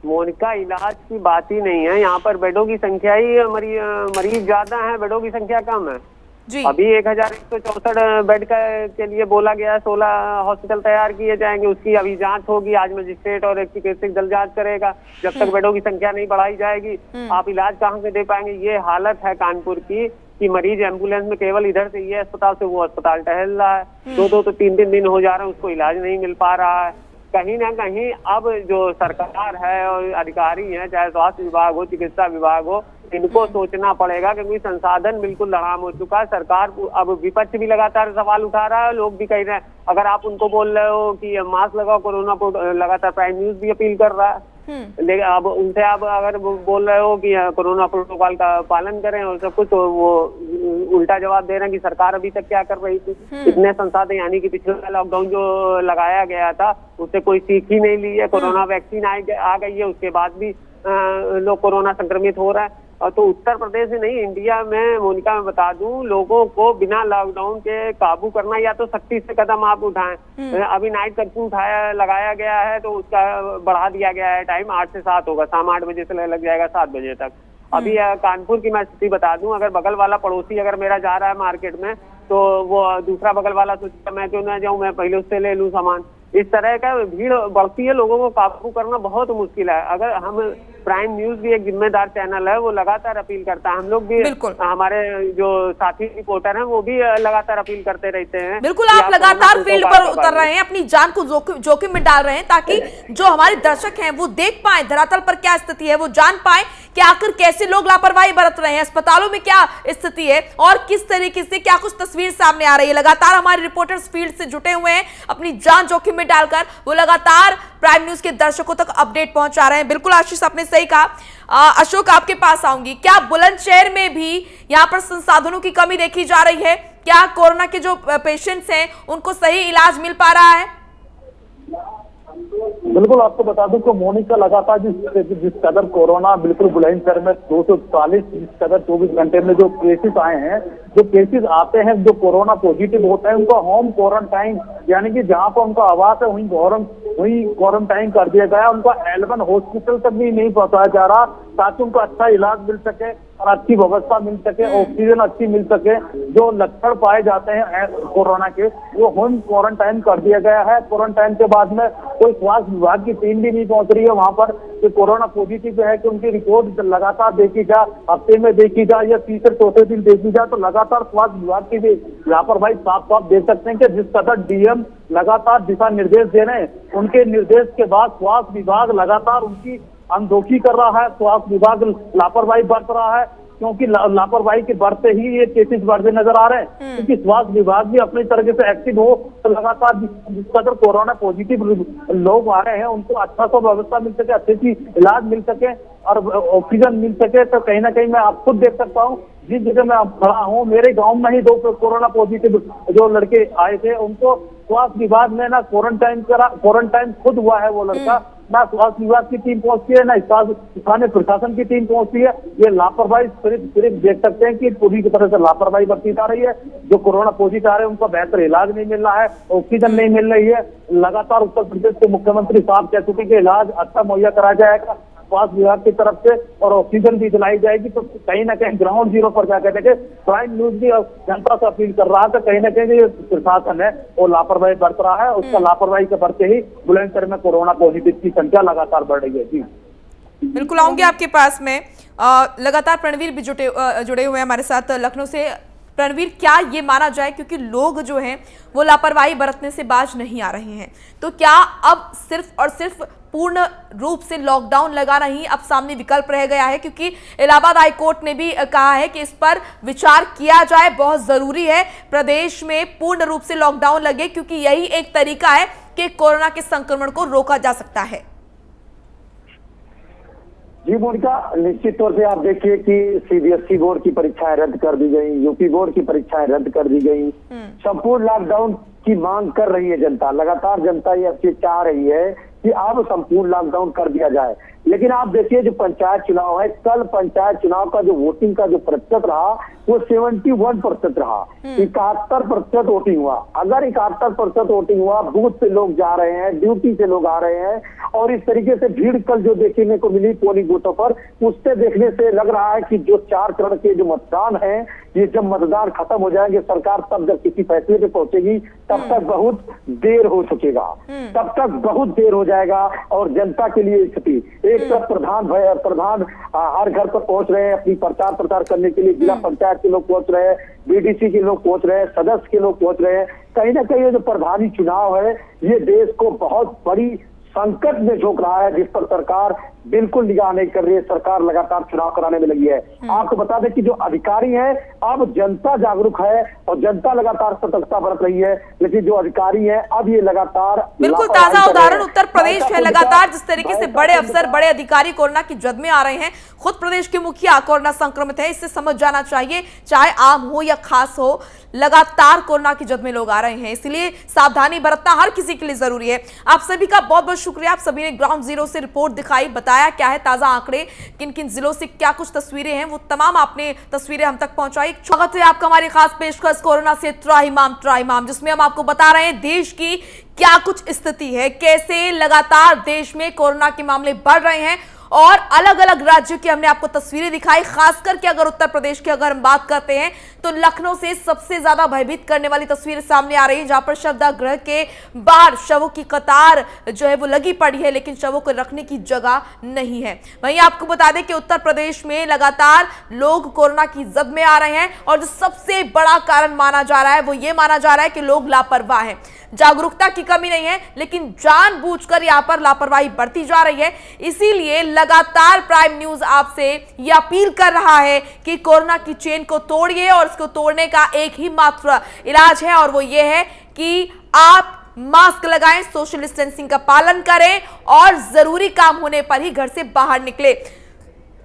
मोनिका, इलाज की बात ही नहीं है। यहाँ पर बेडों की संख्या ही मरीज ज्यादा है, बेडों की संख्या कम है जी। अभी 1164 बेड के लिए बोला गया है। 16 हॉस्पिटल तैयार किए जाएंगे, उसकी अभी जांच होगी। आज मजिस्ट्रेट और एक चिकित्सक दल जांच करेगा। जब तक बेडों की संख्या नहीं बढ़ाई जाएगी आप इलाज कहाँ से दे पाएंगे। ये हालत है कानपुर की कि मरीज एम्बुलेंस में केवल इधर से ये अस्पताल से वो अस्पताल टहल रहा है। 2-2 तो 3-3 दिन हो जा रहे हैं, उसको इलाज नहीं मिल पा रहा है। कहीं ना कहीं अब जो सरकार है और अधिकारी हैं, चाहे स्वास्थ्य विभाग हो, चिकित्सा विभाग हो, इनको सोचना पड़ेगा, क्योंकि संसाधन बिल्कुल लड़ाम हो चुका है। सरकार अब विपक्ष भी लगातार सवाल उठा रहा है, लोग भी कह रहे हैं। अगर आप उनको बोल रहे हो कि मास्क लगाओ कोरोना को, लगातार प्राइम न्यूज भी अपील कर रहा है। लेकिन अब उनसे आप अगर बोल रहे हो कि कोरोना प्रोटोकॉल का पालन करें और सब कुछ, तो वो उल्टा जवाब दे रहे हैं कि सरकार अभी तक क्या कर रही थी। इतने संसाधन, यानी कि पिछला लॉकडाउन जो लगाया गया था उससे कोई सीख ही नहीं ली है। कोरोना वैक्सीन आ गई है, उसके बाद भी लोग कोरोना संक्रमित हो रहे हैं। तो उत्तर प्रदेश में नहीं, इंडिया में, मोनिका मैं बता दूं, लोगों को बिना लॉकडाउन के काबू करना, या तो सख्ती से कदम आप उठाएं। अभी नाइट कर्फ्यू लगाया गया है, तो उसका बढ़ा दिया गया है टाइम, 8 से 7 होगा। शाम 8 बजे से लग जाएगा 7 बजे तक। अभी कानपुर की मैं स्थिति बता दूं, अगर बगल वाला पड़ोसी अगर मेरा जा रहा है मार्केट में, तो वो दूसरा बगल वाला सोचता मैं क्यों ना जाऊं, मैं पहले उससे ले लूं सामान। इस तरह का भीड़ बढ़ती है, लोगों को काबू करना बहुत मुश्किल है। अगर हम, प्राइम न्यूज भी एक जिम्मेदार चैनल है, वो लगातार अपील करता है। हम लोग भी, हमारे जो साथी रिपोर्टर हैं वो भी लगातार अपील करते रहते हैं। बिल्कुल, आप लगातार फील्ड पर उतर रहे हैं, अपनी जान को जोखिम में डाल रहे हैं, ताकि जो हमारे दर्शक हैं वो देख पाए धरातल पर क्या स्थिति है, वो जान पाए कि आखिर कैसे लोग लापरवाही बरत रहे हैं, अस्पतालों में क्या स्थिति है और किस तरीके से क्या कुछ तस्वीर सामने आ रही है। लगातार हमारे रिपोर्टर्स फील्ड से जुटे हुए हैं, अपनी जान जोखिम में डालकर वो लगातार प्राइम न्यूज के दर्शकों तक अपडेट पहुंचा रहे हैं। बिल्कुल आशीष, आपने सही कहा। अशोक, आपके पास आऊंगी। क्या बुलंदशहर में भी यहाँ पर संसाधनों की कमी देखी जा रही है? क्या कोरोना के जो पेशेंट्स हैं उनको सही इलाज मिल पा रहा है? बिल्कुल, आपको बता दूं कि मोनिका लगातार जिस कदर कोरोना बिल्कुल बुलंदशहर में 240 जिस कदर 24 घंटे में जो केसेस आए हैं, जो केसेस आते हैं जो कोरोना पॉजिटिव होते हैं, उनका होम क्वारंटाइन, यानी कि जहां पर उनका आवास है वहीं क्वारंटाइन कर दिया गया। उनका L1 हॉस्पिटल तक भी नहीं पहुंचाया जा रहा, ताकि उनको अच्छा इलाज मिल सके और अच्छी व्यवस्था मिल सके, ऑक्सीजन अच्छी मिल सके। जो लक्षण पाए जाते हैं कोरोना के, वो होम क्वारंटाइन कर दिया गया है। क्वारंटाइन के बाद में कोई स्वास्थ्य विभाग की टीम भी नहीं पहुंच रही है वहां पर कि कोरोना पॉजिटिव है कि उनकी रिपोर्ट लगातार देखी जाए, हफ्ते में देखी जाए या तीसरे चौथे दिन देखी जाए। तो लगातार स्वास्थ्य विभाग की भी लापरवाही साफ देख सकते हैं कि जिस कदर डीएम लगातार दिशा निर्देश दे रहे हैं, उनके निर्देश के बाद स्वास्थ्य विभाग लगातार उनकी अनदेखी कर रहा है। स्वास्थ्य विभाग लापरवाही बरत रहा है, क्योंकि लापरवाही के बढ़ते ही ये केसेस बढ़ते नजर आ रहे हैं। क्योंकि स्वास्थ्य विभाग भी अपनी तरीके से एक्टिव हो, तो लगातार जिस कदर कोरोना पॉजिटिव लोग आ रहे हैं उनको अच्छा सा व्यवस्था मिल सके, अच्छी सी इलाज मिल सके और ऑक्सीजन मिल सके। तो कहीं ना कहीं मैं आप खुद देख सकता हूँ, जिस जगह मैं खड़ा हूँ, मेरे गाँव में ही 2 कोरोना पॉजिटिव जो लड़के आए थे, उनको स्वास्थ्य विभाग ने ना क्वारंटाइन करा, क्वारंटाइन खुद हुआ है वो लड़का, ना स्वास्थ्य विभाग की टीम पहुंचती है, ना स्थानीय प्रशासन की टीम पहुंचती है। ये लापरवाही सिर्फ देख सकते हैं कि पूरी तरह से लापरवाही बरती जा रही है। जो कोरोना पॉजिटिव आ रहे हैं उनका बेहतर इलाज नहीं मिल रहा है, ऑक्सीजन नहीं मिल रही है। लगातार उत्तर प्रदेश के मुख्यमंत्री साहब कह चुके कि इलाज अच्छा मुहैया कराया जाएगा स्वास्थ्य विभाग की तरफ से और ऑक्सीजन भी दिलाई जाएगी। तो कहीं ना कहीं ग्राउंड जीरो पर जाकर देखे, प्राइम न्यूज भी जनता से अपील कर रहा था, कहीं ना कहीं जो प्रशासन है वो लापरवाही बरत रहा है। उसका लापरवाही के बढ़ते ही बुलंदशहर में कोरोना पॉजिटिव की संख्या लगातार बढ़ रही है। जी बिल्कुल, आऊंगे आपके पास में। लगातार प्रणवीर भी जुड़े हुए हैं हमारे साथ लखनऊ से। प्रणवीर, क्या ये माना जाए, क्योंकि लोग जो हैं वो लापरवाही बरतने से बाज नहीं आ रहे हैं, तो क्या अब सिर्फ और सिर्फ पूर्ण रूप से लॉकडाउन लगाना ही अब सामने विकल्प रह गया है? क्योंकि इलाहाबाद हाई कोर्ट ने भी कहा है कि इस पर विचार किया जाए, बहुत जरूरी है प्रदेश में पूर्ण रूप से लॉकडाउन लगे, क्योंकि यही एक तरीका है कि कोरोना के संक्रमण को रोका जा सकता है। जी मोनिका, निश्चित तौर से आप देखिए कि सीबीएसई बोर्ड की परीक्षाएं रद्द कर दी गई, यूपी बोर्ड की परीक्षाएं रद्द कर दी गई। संपूर्ण लॉकडाउन की मांग कर रही है जनता, लगातार जनता ये चीज चाह रही है कि अब संपूर्ण लॉकडाउन कर दिया जाए। लेकिन आप देखिए जो पंचायत चुनाव है, कल पंचायत चुनाव का जो वोटिंग का जो प्रतिशत रहा वो 71% रहा। 71% वोटिंग हुआ। अगर 71% वोटिंग हुआ, बूथ से लोग जा रहे हैं, ड्यूटी से लोग आ रहे हैं, और इस तरीके से भीड़ कल जो देखने को मिली पोलिंग बूथों पर, उससे देखने से लग रहा है कि जो 4 चरण के जो मतदान है, ये जब मतदान खत्म हो जाएंगे, सरकार तब जब किसी फैसले पे पहुंचेगी तब तक बहुत देर हो चुकेगा, तब तक बहुत देर हो जाएगा। और जनता के लिए स्थिति, एक तरफ प्रधान हर घर पर पहुंच रहे हैं अपनी प्रचार करने के लिए, जिला पंचायत के लोग पहुंच रहे हैं, बीडीसी के लोग पहुंच रहे हैं, सदस्य के लोग पहुंच रहे हैं। कहीं ना कहीं ये जो प्रधानी चुनाव है, ये देश को बहुत बड़ी संकट में झोंक रहा है, जिस पर सरकार बिल्कुल निगाह नहीं कर रही है। सरकार लगातार चुनाव कराने में लगी है। आपको बता दें कि जो अधिकारी हैं, अब जनता जागरूक है और जनता लगातार सतर्कता बरत रही है, लेकिन जो अधिकारी हैं अब ये लगातार बिल्कुल ताजा उदाहरण उत्तर प्रदेश है। लगातार जिस तरीके से बड़े अफसर, बड़े अधिकारी कोरोना की जद में आ रहे हैं, खुद प्रदेश के मुखिया कोरोना संक्रमित है, इससे समझ जाना चाहिए, चाहे आम हो या खास हो, लगातार कोरोना की जद में लोग आ रहे हैं। इसलिए सावधानी बरतना हर किसी के लिए जरूरी है। आप सभी का बहुत बहुत शुक्रिया। आप सभी ने ग्राउंड जीरो से रिपोर्ट दिखाई, बताया क्या है ताजा आंकड़े, किन किन जिलों से क्या कुछ तस्वीरें हैं, वो तमाम आपने तस्वीरें हम तक पहुंचाई। स्वागत है आपका हमारी खास पेशकश कोरोना से त्राहिमाम, जिसमें हम आपको बता रहे हैं देश की क्या कुछ स्थिति है, कैसे लगातार देश में कोरोना के मामले बढ़ रहे हैं, और अलग अलग राज्यों की हमने आपको तस्वीरें दिखाई। खासकर के अगर उत्तर प्रदेश की अगर हम बात करते हैं तो लखनऊ से सबसे ज्यादा भयभीत करने वाली तस्वीरें सामने आ रही है, जहां पर शवदाह गृह के बाहर शवों की कतार जो है वो लगी पड़ी है, लेकिन शवों को रखने की जगह नहीं है। वहीं आपको बता दें कि उत्तर प्रदेश में लगातार लोग कोरोना की जद में आ रहे हैं, और जो सबसे बड़ा कारण माना जा रहा है वो ये माना जा रहा है कि लोग लापरवाह हैं। जागरूकता की कमी नहीं है, लेकिन जानबूझकर यहां पर लापरवाही बढ़ती जा रही है। इसीलिए लगातार प्राइम न्यूज आपसे यह अपील कर रहा है कि कोरोना की चेन को तोड़िए, और इसको तोड़ने का एक ही मात्र इलाज है, और वो ये है कि आप मास्क लगाएं, सोशल डिस्टेंसिंग का पालन करें, और जरूरी काम होने पर ही घर से बाहर निकले।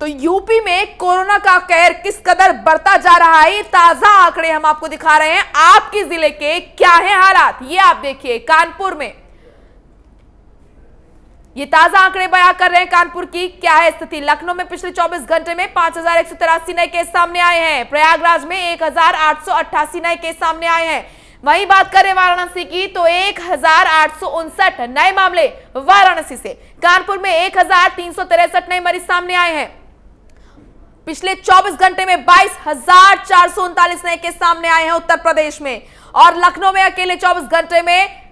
तो यूपी में कोरोना का कहर किस कदर बढ़ता जा रहा है, ये ताजा आंकड़े हम आपको दिखा रहे हैं। आपके जिले के क्या है हालात, ये आप देखिए। कानपुर में ये ताजा आंकड़े बयां कर रहे हैं कानपुर की क्या है स्थिति। लखनऊ में पिछले 24 घंटे में 5183 नए केस सामने आए हैं। प्रयागराज में 1888 नए केस सामने आए हैं। वहीं बात करें वाराणसी की तो 1859 नए मामले वाराणसी से। कानपुर में 1363 नए मरीज सामने आए हैं। पिछले 24 घंटे में 22,439 नए केस सामने आए हैं उत्तर प्रदेश में, और लखनऊ में अकेले 24 घंटे में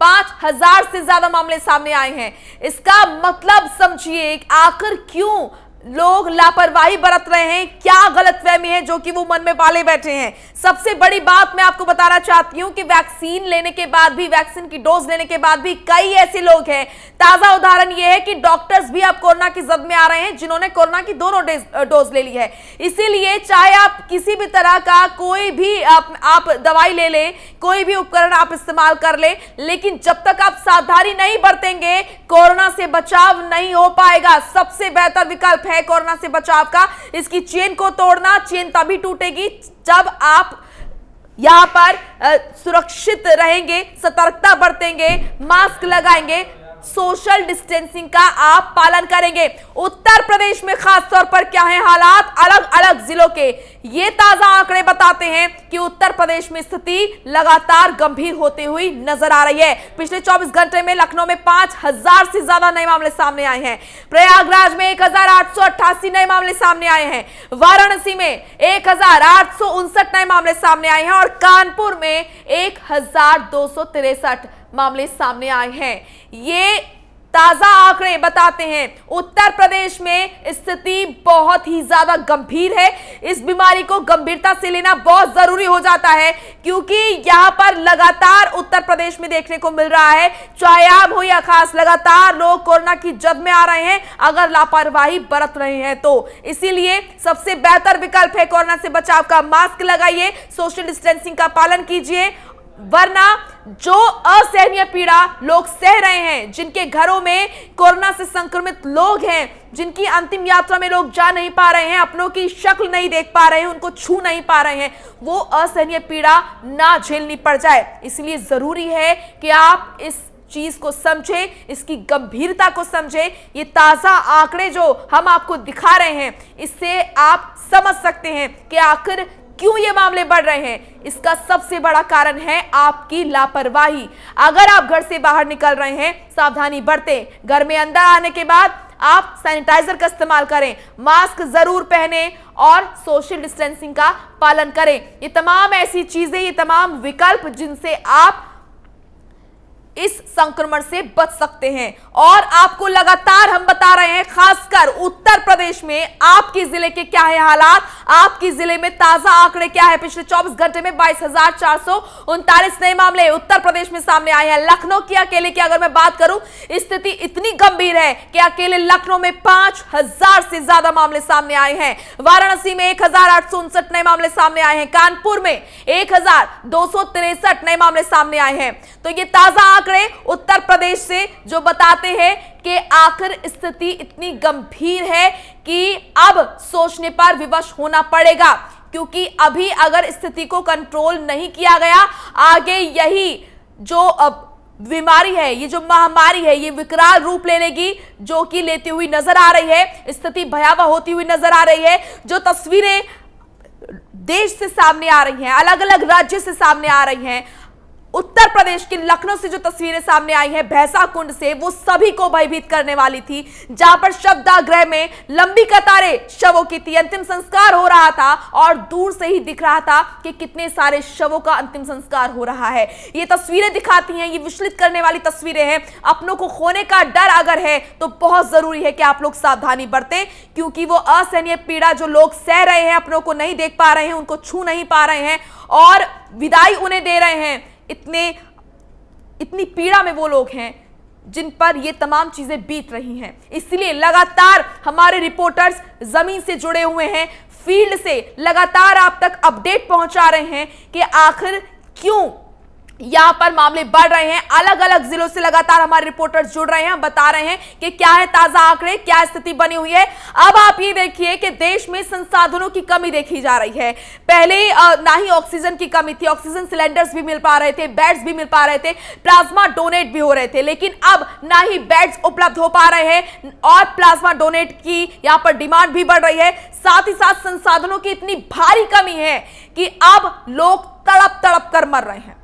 5,000 से ज्यादा मामले सामने आए हैं। इसका मतलब समझिए आखिर क्यों लोग लापरवाही बरत रहे हैं, क्या गलतफहमी है जो कि वो मन में पाले बैठे हैं। सबसे बड़ी बात मैं आपको बताना चाहती हूं कि वैक्सीन लेने के बाद भी, वैक्सीन की डोज लेने के बाद भी कई ऐसे लोग हैं, ताजा उदाहरण ये है कि डॉक्टर्स भी अब कोरोना की जद में आ रहे हैं, जिन्होंने कोरोना की दोनों डोज ले ली है। इसीलिए चाहे आप किसी भी तरह का कोई भी आप दवाई ले लें, कोई भी उपकरण आप इस्तेमाल कर ले, लेकिन जब तक आप सावधानी नहीं बरतेंगे कोरोना से बचाव नहीं हो पाएगा। सबसे बेहतर विकल्प है कोरोना से बचाव का इसकी चेन को तोड़ना। चेन तभी टूटेगी जब आप यहां पर सुरक्षित रहेंगे, सतर्कता बरतेंगे, मास्क लगाएंगे, सोशल डिस्टेंसिंग का आप पालन करेंगे। उत्तर प्रदेश में खास तौर पर क्या है हालात, अलग अलग जिलों के ये ताजा आंकड़े बताते हैं कि उत्तर प्रदेश में स्थिति लगातार गंभीर होती हुई नजर आ रही है। पिछले 24 घंटे में लखनऊ में 5,000 से ज्यादा नए मामले सामने आए हैं। प्रयागराज में 1888 नए मामले सामने आए हैं। वाराणसी में 1859 नए मामले सामने आए हैं, और कानपुर में 1263 मामले सामने आए हैं। ये ताजा आंकड़े बताते हैं उत्तर प्रदेश में स्थिति बहुत ही ज्यादा गंभीर है। इस बीमारी को गंभीरता से लेना बहुत जरूरी हो जाता है, क्योंकि यहां पर लगातार उत्तर प्रदेश में देखने को मिल रहा है, चाहे आम हो या खास, लगातार लोग कोरोना की जद में आ रहे हैं अगर लापरवाही बरत रहे हैं तो। इसीलिए सबसे बेहतर विकल्प है कोरोना से बचाव का, मास्क लगाइए, सोशल डिस्टेंसिंग का पालन कीजिए, वरना जो असहनीय पीड़ा लोग सह रहे हैं, जिनके घरों में कोरोना से संक्रमित लोग हैं, जिनकी अंतिम यात्रा में लोग जा नहीं पा रहे हैं, अपनों की शक्ल नहीं देख पा रहे हैं, उनको छू नहीं पा रहे हैं, वो असहनीय पीड़ा ना झेलनी पड़ जाए। इसलिए जरूरी है कि आप इस चीज को समझें, इसकी गंभीरता को समझें। ये ताजा आंकड़े जो हम आपको दिखा रहे हैं, इससे आप समझ सकते हैं कि आखिर क्यों ये मामले बढ़ रहे हैं। इसका सबसे बड़ा कारण है आपकी लापरवाही। अगर आप घर से बाहर निकल रहे हैं, सावधानी बरतें। घर में अंदर आने के बाद आप सैनिटाइजर का इस्तेमाल करें, मास्क जरूर पहने और सोशल डिस्टेंसिंग का पालन करें। ये तमाम ऐसी चीजें, ये तमाम विकल्प जिनसे आप इस संक्रमण से बच सकते हैं। और आपको लगातार हम बता रहे हैं, खासकर उत्तर प्रदेश में आपकी जिले के क्या है हालात, आपकी जिले में ताजा आंकड़े क्या है। पिछले 24 घंटे में 22,439 नए मामले उत्तर प्रदेश में सामने आए हैं। लखनऊ की अकेले की अगर मैं बात करूं, स्थिति इतनी गंभीर है कि अकेले लखनऊ में 5,000 से ज्यादा मामले सामने आए हैं। वाराणसी में 1,859 नए मामले सामने आए हैं। कानपुर में 1,263 नए मामले सामने आए हैं। तो ये ताजा आंकड़े उत्तर प्रदेश से जो बताते हैं कि आखिर स्थिति इतनी गंभीर है कि अब सोचने पर विवश होना पड़ेगा, क्योंकि अभी अगर स्थिति को कंट्रोल नहीं किया गया, आगे यही जो अब बीमारी है, ये जो महामारी है, ये विकराल रूप ले लेगी, जो कि लेती हुई नजर आ रही है। स्थिति भयावह होती हुई नजर आ रही है। जो तस्वीरें देश से सामने आ रही हैं, अलग अलग राज्य से सामने आ रही हैं, उत्तर प्रदेश के लखनऊ से जो तस्वीरें सामने आई हैं, भैंसा कुंड से, वो सभी को भयभीत करने वाली थी। जहां पर शवदाह में लंबी कतारें शवों की थी, अंतिम संस्कार हो रहा था और दूर से ही दिख रहा था कि कितने सारे शवों का अंतिम संस्कार हो रहा है। ये तस्वीरें दिखाती हैं, ये विचलित करने वाली तस्वीरें हैं। अपनों को खोने का डर अगर है तो बहुत जरूरी है कि आप लोग सावधानी बरतें, क्योंकि वो असहनीय पीड़ा जो लोग सह रहे हैं, अपनों को नहीं देख पा रहे हैं, उनको छू नहीं पा रहे हैं और विदाई उन्हें दे रहे हैं, इतनी पीड़ा में वो लोग हैं जिन पर ये तमाम चीजें बीत रही हैं। इसलिए लगातार हमारे रिपोर्टर्स जमीन से जुड़े हुए हैं, फील्ड से लगातार आप तक अपडेट पहुंचा रहे हैं कि आखिर क्यों यहां पर मामले बढ़ रहे हैं। अलग अलग जिलों से लगातार हमारे रिपोर्टर्स जुड़ रहे हैं, हम बता रहे हैं कि क्या है ताजा आंकड़े, क्या स्थिति बनी हुई है। अब आप ये देखिए कि देश में संसाधनों की कमी देखी जा रही है। पहले ना ही ऑक्सीजन की कमी थी, ऑक्सीजन सिलेंडर्स भी मिल पा रहे थे, बेड्स भी मिल पा रहे थे, प्लाज्मा डोनेट भी हो रहे थे, लेकिन अब ना ही बेड्स उपलब्ध हो पा रहे हैं और प्लाज्मा डोनेट की यहां पर डिमांड भी बढ़ रही है। साथ ही साथ संसाधनों की इतनी भारी कमी है कि अब लोग तड़प तड़प कर मर रहे हैं।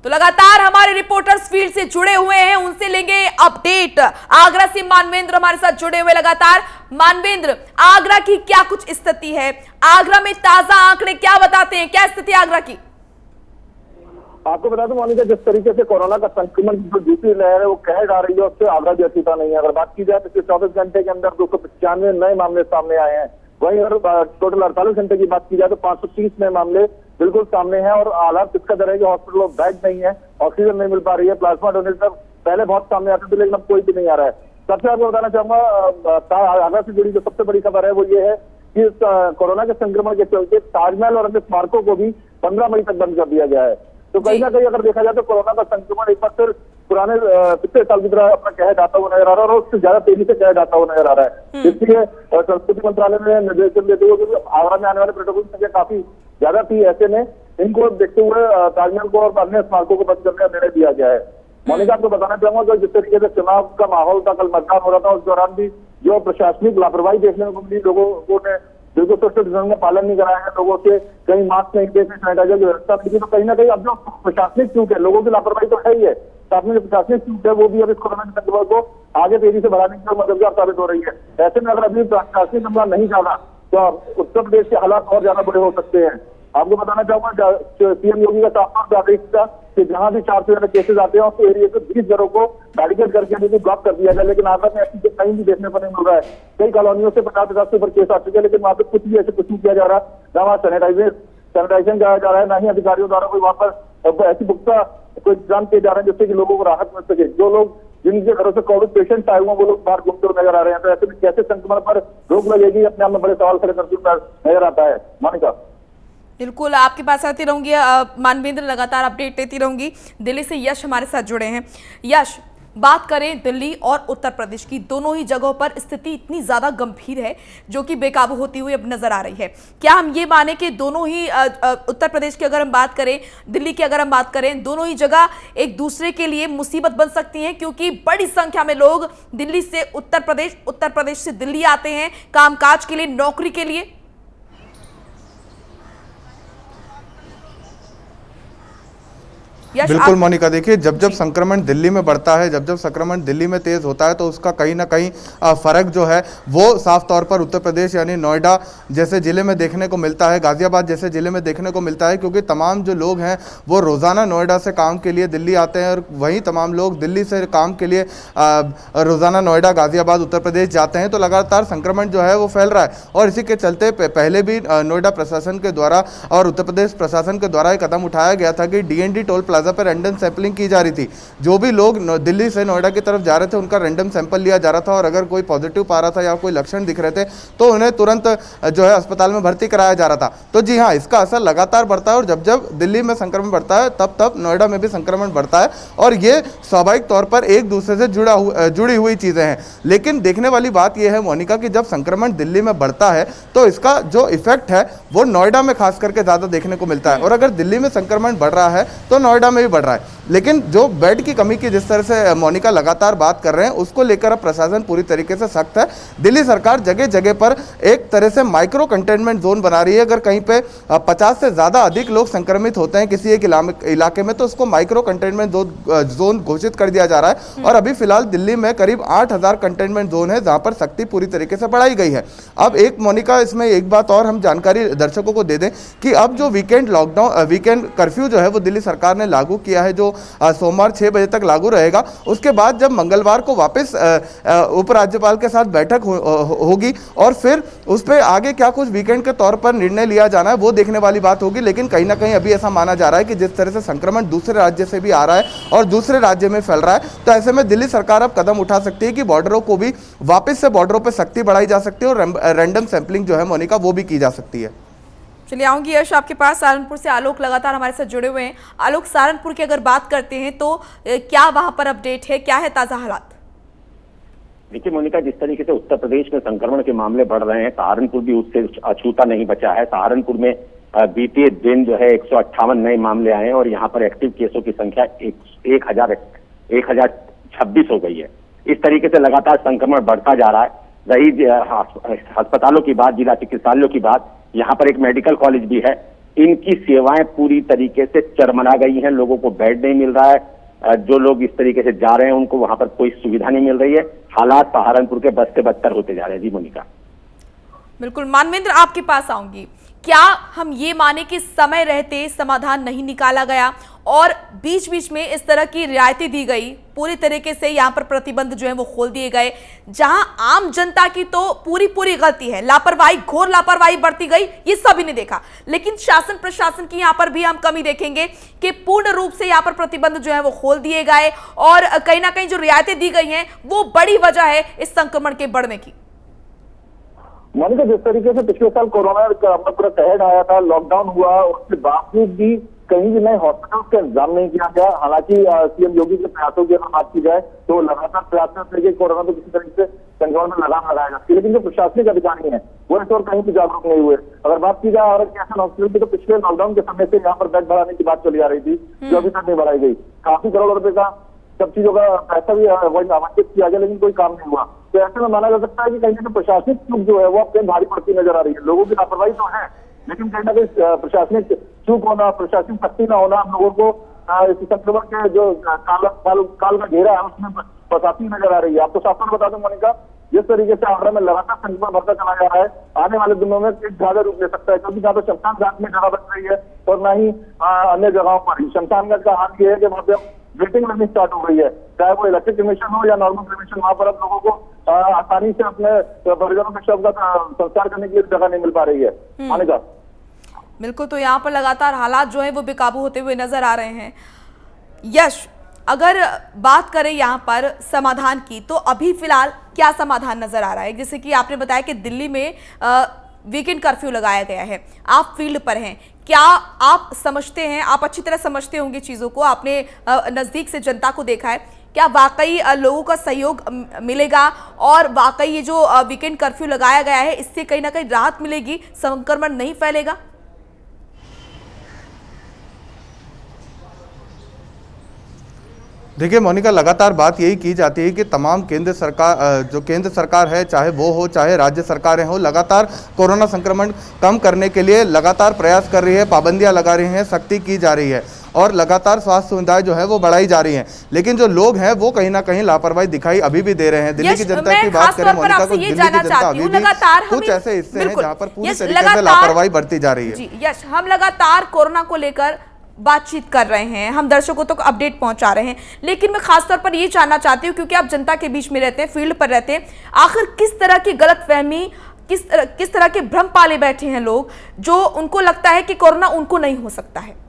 तो लगातार हमारे रिपोर्टर्स फील्ड से जुड़े हुए हैं, उनसे लेंगे अपडेट। आगरा से मानवेंद्र हमारे साथ जुड़े हुए लगातार। मानवेंद्र, आगरा की क्या कुछ स्थिति है? आगरा में ताजा आंकड़े क्या बताते हैं, क्या स्थिति आगरा की? आपको बता दूं मोनिका, जिस तरीके से कोरोना का संक्रमण जो दूसरी लहर है वो कह जा रही है, उससे आगरा भी अछूता नहीं है। अगर बात की जाए तो 24 घंटे के अंदर 295 नए मामले सामने आए हैं। वहीं अगर टोटल 48 घंटे की बात की जाए तो 530 नए मामले बिल्कुल सामने हैं। और हालात किसका दर है कि हॉस्पिटल में बेड नहीं है, ऑक्सीजन नहीं मिल पा रही है, प्लाज्मा डोनेटर पहले बहुत सामने आते थे लेकिन अब कोई भी नहीं आ रहा है। सबसे आपको बताना चाहूंगा, आगरा से जुड़ी जो सबसे बड़ी खबर है वो ये है कि कोरोना के संक्रमण के चलते ताजमहल और अन्य स्मारकों को भी 15 मई तक बंद कर दिया गया है। तो कहीं ना कहीं अगर देखा जाए तो कोरोना का संक्रमण एक बार फिर पुराने पिछले साल की तरह अपना कहर जाता हुआ नजर आ रहा है और उससे ज्यादा तेजी से कहर जाता हुआ नजर आ रहा है। इसलिए संस्कृति मंत्रालय ने निर्देशन देते हुए कि आगरा में आने वाले पर्यटकों की संख्या काफी ज्यादा थी, ऐसे में इनको देखते हुए ताजमहल को और अन्य स्मारकों को बंद करने का निर्णय दिया गया है। मोनिका, आपको बताना चाहूंगा कि जिस तरीके से चुनाव का माहौल था, कल मतदान हो रहा था, उस दौरान भी जो प्रशासनिक लापरवाही देखने को मिली, लोगों ने बिल्कुल सोशल डिस्टेंसिंग का पालन नहीं कराया है, लोगों से कहीं मास्क नहीं देते, सैनिटाइजर की व्यवस्था नहीं की। तो कहीं ना कहीं अब जो प्रशासनिक चूक है, लोगों की लापरवाही तो है ही है, साथ में जो प्रशासनिक चूक है वो भी अब इस कोरोना के संक्रमण को आगे तेजी से बढ़ाने की मददगार साबित हो रही है। ऐसे में अगर अभी प्रशासनिक हमला नहीं जाना तो उत्तर प्रदेश के हालात और ज्यादा बुरे हो सकते हैं। आपको बताना चाहूंगा, सीएम योगी का साफ आदेश था कि जहां भी 4 से ज्यादा केसेज आते हैं उस एरिया के 20 घरों को बैरिकेड करके अभी ब्लॉक कर दिया गया, लेकिन आगरा में ऐसी कहीं भी देखने को नहीं मिल रहा है। कई कॉलोनियों से 50-50 से ऊपर केस आ चुके हैं, लेकिन वहां पर कुछ भी ऐसे कुछ नहीं किया जा रहा, ना वहां सैनिटाइजेशन कराया जा रहा है, ना ही अधिकारियों द्वारा कोई वहां पर ऐसी पुख्ता कोई इंतजाम किए जा रहे हैं जिससे कि लोगों को राहत मिल सके। जो लोग जिनके घरों से कोविड पेशेंट आए हुए वो लोग बाहर घूमते हुए नजर आ रहे हैं। तो ऐसे में कैसे संक्रमण पर रोक लगेगी, अपने आप में बड़े सवाल खड़े करते हुए नजर आता है। मोनिका, बिल्कुल, आपके पास आती रहूंगी मानवेंद्र, लगातार अपडेट देती रहूंगी। दिल्ली से यश हमारे साथ जुड़े हैं। यश, बात करें दिल्ली और उत्तर प्रदेश की, दोनों ही जगहों पर स्थिति इतनी ज्यादा गंभीर है जो कि बेकाबू होती हुई अब नजर आ रही है। क्या हम ये माने कि दोनों ही उत्तर प्रदेश की अगर हम बात करें, दिल्ली की अगर हम बात करें, दोनों ही जगह एक दूसरे के लिए मुसीबत बन सकती हैं, क्योंकि बड़ी संख्या में लोग दिल्ली से उत्तर प्रदेश से दिल्ली आते हैं कामकाज के लिए, नौकरी के लिए? बिल्कुल मोनिका, देखिए जब जब संक्रमण दिल्ली में बढ़ता है, जब जब संक्रमण दिल्ली में तेज होता है तो उसका कहीं ना कहीं फर्क जो है वो साफ तौर पर उत्तर प्रदेश यानी नोएडा जैसे जिले में देखने को मिलता है, गाजियाबाद जैसे जिले में देखने को मिलता है, क्योंकि तमाम जो लोग हैं वो रोजाना नोएडा से काम के लिए दिल्ली आते हैं और वहीं तमाम लोग दिल्ली से काम के लिए रोजाना नोएडा, गाजियाबाद, उत्तर प्रदेश जाते हैं। तो लगातार संक्रमण जो है वो फैल रहा है और इसी के चलते पहले भी नोएडा प्रशासन के द्वारा और उत्तर प्रदेश प्रशासन के द्वारा एक कदम उठाया गया था कि DND टोल प्लाजा पर रैंडम सैंपलिंग की जा रही थी। जो भी लोग दिल्ली से नोएडा की तरफ जा रहे थे उनका रैंडम सैंपल लिया जा रहा था और अगर कोई पॉजिटिव पा रहा था या कोई लक्षण दिख रहे थे तो उन्हें तुरंत जो है अस्पताल में भर्ती कराया जा रहा था। तो जी हाँ, इसका असर लगातार बढ़ता है और जब जब दिल्ली में संक्रमण बढ़ता है तब तब नोएडा में भी संक्रमण बढ़ता है और ये स्वाभाविक तौर पर एक दूसरे से जुड़ी हुई चीजें हैं। लेकिन देखने वाली बात यह है मोनिका कि जब संक्रमण दिल्ली में बढ़ता है तो इसका जो इफेक्ट है वो नोएडा में खास करके ज्यादा देखने को मिलता है और अगर दिल्ली में संक्रमण बढ़ रहा है तो नोएडा में भी बढ़ रहा है। लेकिन जो बेड की कमी की जिस तरह से मोनिका लगातार बात कर रहे हैं उसको लेकर अब प्रशासन पूरी तरीके से सख्त है। दिल्ली सरकार जगह जगह पर एक तरह से माइक्रो कंटेनमेंट जोन बना रही है। अगर कहीं पे 50 से ज्यादा अधिक लोग संक्रमित होते हैं किसी एक इलाके में तो उसको माइक्रो कंटेनमेंट जोन घोषित कर दिया जा रहा है और अभी फिलहाल दिल्ली में करीब 8000 कंटेनमेंट जोन है जहां पर सख्ती पूरी तरीके से बढ़ाई गई है। अब एक मोनिका इसमें एक बात और हम जानकारी दर्शकों को दे दें कि अब जो वीकेंड कर्फ्यू जो है वो दिल्ली सरकार ने लागू किया है, जो सोमवार 6 बजे तक लागू रहेगा। उसके बाद जब मंगलवार को वापस उपराज्यपाल के साथ बैठक होगी और फिर उस पर आगे क्या कुछ वीकेंड के तौर पर निर्णय लिया जाना है वो देखने वाली बात होगी। लेकिन कहीं ना कहीं अभी ऐसा माना जा रहा है कि जिस तरह से संक्रमण दूसरे राज्य से भी आ रहा है और दूसरे राज्य में फैल रहा है तो ऐसे में दिल्ली सरकार अब कदम उठा सकती है कि बॉर्डरों को भी वापस से बॉर्डरों पर सख्ती बढ़ाई जा सकती है और रैंडम सैंपलिंग जो है मोनिका वो भी की जा सकती है। चलिए आऊंगी यश आपके पास। सहारनपुर से आलोक लगातार हमारे साथ जुड़े हुए हैं। आलोक, सहारनपुर की अगर बात करते हैं तो क्या वहां पर अपडेट है, क्या है ताजा हालात? देखिए मोनिका, जिस तरीके से उत्तर प्रदेश में संक्रमण के मामले बढ़ रहे हैं, सहारनपुर भी उससे अछूता नहीं बचा है। सहारनपुर में बीते दिन जो है 158 नए मामले आए हैं और यहाँ पर एक्टिव केसों की संख्या 1026 हो गई है। इस तरीके से लगातार संक्रमण बढ़ता जा रहा है। रही अस्पतालों की बात, जिला चिकित्सालयों की बात, यहाँ पर एक मेडिकल कॉलेज भी है, इनकी सेवाएं पूरी तरीके से चरमरा गई हैं। लोगों को बेड नहीं मिल रहा है, जो लोग इस तरीके से जा रहे हैं उनको वहां पर कोई सुविधा नहीं मिल रही है। हालात सहारनपुर के बद से बदतर होते जा रहे हैं। जी मोनिका। बिल्कुल, मानवेंद्र आपके पास आऊंगी। क्या हम ये माने कि समय रहते समाधान नहीं निकाला गया और बीच बीच में इस तरह की रियायतें दी गई, पूरी तरीके से यहाँ पर प्रतिबंध जो है वो खोल दिए गए, जहां आम जनता की तो पूरी गलती है, लापरवाही, घोर लापरवाही बरती गई, ये सभी ने देखा। लेकिन शासन प्रशासन की यहाँ पर भी हम कमी देखेंगे कि पूर्ण रूप से यहाँ पर प्रतिबंध जो है वो खोल दिए गए और कहीं ना कहीं जो रियायतें दी गई हैं वो बड़ी वजह है इस संक्रमण के बढ़ने की। मोनिका, जिस तरीके से पिछले साल कोरोना का पूरा कहर आया था, लॉकडाउन हुआ, उसके बावजूद भी कहीं भी नए हॉस्पिटल्स का इंतजाम नहीं किया गया। हालांकि सीएम योगी के प्रयासों की अगर बात की जाए तो लगातार प्रयास करके कोरोना को किसी तरीके से संक्रमण में लगाम लगाया जा सके, लेकिन जो प्रशासनिक अधिकारी हैं वो इस और कहीं भी जागरूक नहीं हुए। अगर बात की जाए और हॉस्पिटल की तो पिछले लॉकडाउन के समय से यहाँ पर बेड बढ़ाने की बात चली आ रही थी जो अभी तक नहीं बढ़ाई गई। काफी करोड़ रुपए का सब चीजों का पैसा भी आवंटित किया गया लेकिन कोई काम नहीं हुआ। तो ऐसे में माना जा सकता है कि कहीं ना कहीं प्रशासनिक चूक जो है वो अपने भारी पड़ती नजर आ रही है। लोगों की लापरवाही तो है लेकिन कहीं ना कहीं प्रशासनिक चूक होना, प्रशासनिक सख्ती न होना हम लोगों को इस संक्रमण के जो काल का घेरा है उसमें फंसाती नजर आ रही है। आपको साफ तौर बता दूं मोनिका, जिस तरीके से आगरा में लगातार संक्रमण बढ़ता चला जा रहा है, आने वाले दिनों में एक ज्यादा रूप ले सकता है, क्योंकि जहाँ पर शमशान घाट में जगह बच रही है और न ही अन्य जगहों पर ही। शमशान घाट का हाल ये है कि वहाँ पे वेटिंग लगनी स्टार्ट हो गई है, चाहे वो इलेक्ट्रिक क्रिमेशन हो या नॉर्मल क्रिमेशन। वहां पर अब लोगों को आसानी से अपने परिजनों के शव का संस्कार करने के लिए जगह नहीं मिल पा रही है। मोनिका, बिल्कुल, तो यहाँ पर लगातार हालात जो है वो बेकाबू होते हुए नजर आ रहे हैं। यश, अगर बात करें यहाँ पर समाधान की तो अभी फिलहाल क्या समाधान नजर आ रहा है? जैसे कि आपने बताया कि दिल्ली में वीकेंड कर्फ्यू लगाया गया है, आप फील्ड पर हैं, क्या आप समझते हैं, आप अच्छी तरह समझते होंगे चीज़ों को, आपने नज़दीक से जनता को देखा है, क्या वाकई लोगों का सहयोग मिलेगा और वाकई ये जो वीकेंड कर्फ्यू लगाया गया है इससे कहीं ना कहीं राहत मिलेगी, संक्रमण नहीं फैलेगा? देखिए मोनिका, लगातार बात यही की जाती है कि तमाम केंद्र सरकार है, चाहे वो हो चाहे राज्य सरकारें हो, लगातार कोरोना संक्रमण कम करने के लिए लगातार प्रयास कर रही है, पाबंदियां लगा रही हैं, सख्ती की जा रही है और लगातार स्वास्थ्य सुविधाएं जो है वो बढ़ाई जा रही हैं। लेकिन जो लोग हैं वो कहीं ना कहीं लापरवाही दिखाई अभी भी दे रहे हैं। दिल्ली की जनता की बात करें मोनिका, तो दिल्ली की जनता अभी भी कुछ ऐसे हिस्से हैं जहाँ पर पूरी तरीके से लापरवाही बरती जा रही है। यस, हम लगातार कोरोना को लेकर बातचीत कर रहे हैं, हम दर्शकों तक अपडेट पहुंचा रहे हैं, लेकिन मैं खासतौर पर ये जानना चाहती हूँ, क्योंकि आप जनता के बीच में रहते हैं, फील्ड पर रहते हैं, आखिर किस तरह की गलतफहमी, किस तरह के भ्रम पाले बैठे हैं लोग, जो उनको लगता है कि कोरोना उनको नहीं हो सकता है?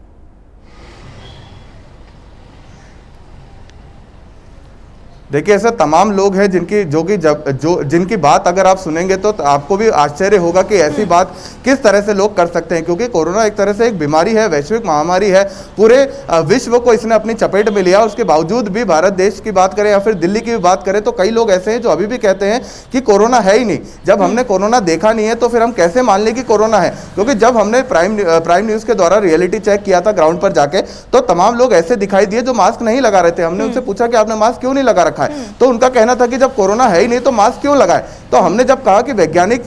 देखिए, ऐसे तमाम लोग हैं जिनकी बात अगर आप सुनेंगे तो आपको भी आश्चर्य होगा कि ऐसी बात किस तरह से लोग कर सकते हैं, क्योंकि कोरोना एक तरह से एक बीमारी है, वैश्विक महामारी है, पूरे विश्व को इसने अपनी चपेट में लिया। उसके बावजूद भी भारत देश की बात करें या फिर दिल्ली की भी बात करें तो कई लोग ऐसे हैं जो अभी भी कहते हैं कि कोरोना है ही नहीं। जब हमने कोरोना देखा नहीं है तो फिर हम कैसे मान लें कि कोरोना है? क्योंकि जब हमने प्राइम न्यूज के द्वारा रियलिटी चेक किया था ग्राउंड पर जाके, तो तमाम लोग ऐसे दिखाई दिए जो मास्क नहीं लगा रहे थे। हमने उनसे पूछा कि आपने मास्क क्यों नहीं लगा रखा है, तो उनका कहना था कि जब कोरोना है ही नहीं तो मास्क क्यों लगाए। तो हमने जब कहा कि वैज्ञानिक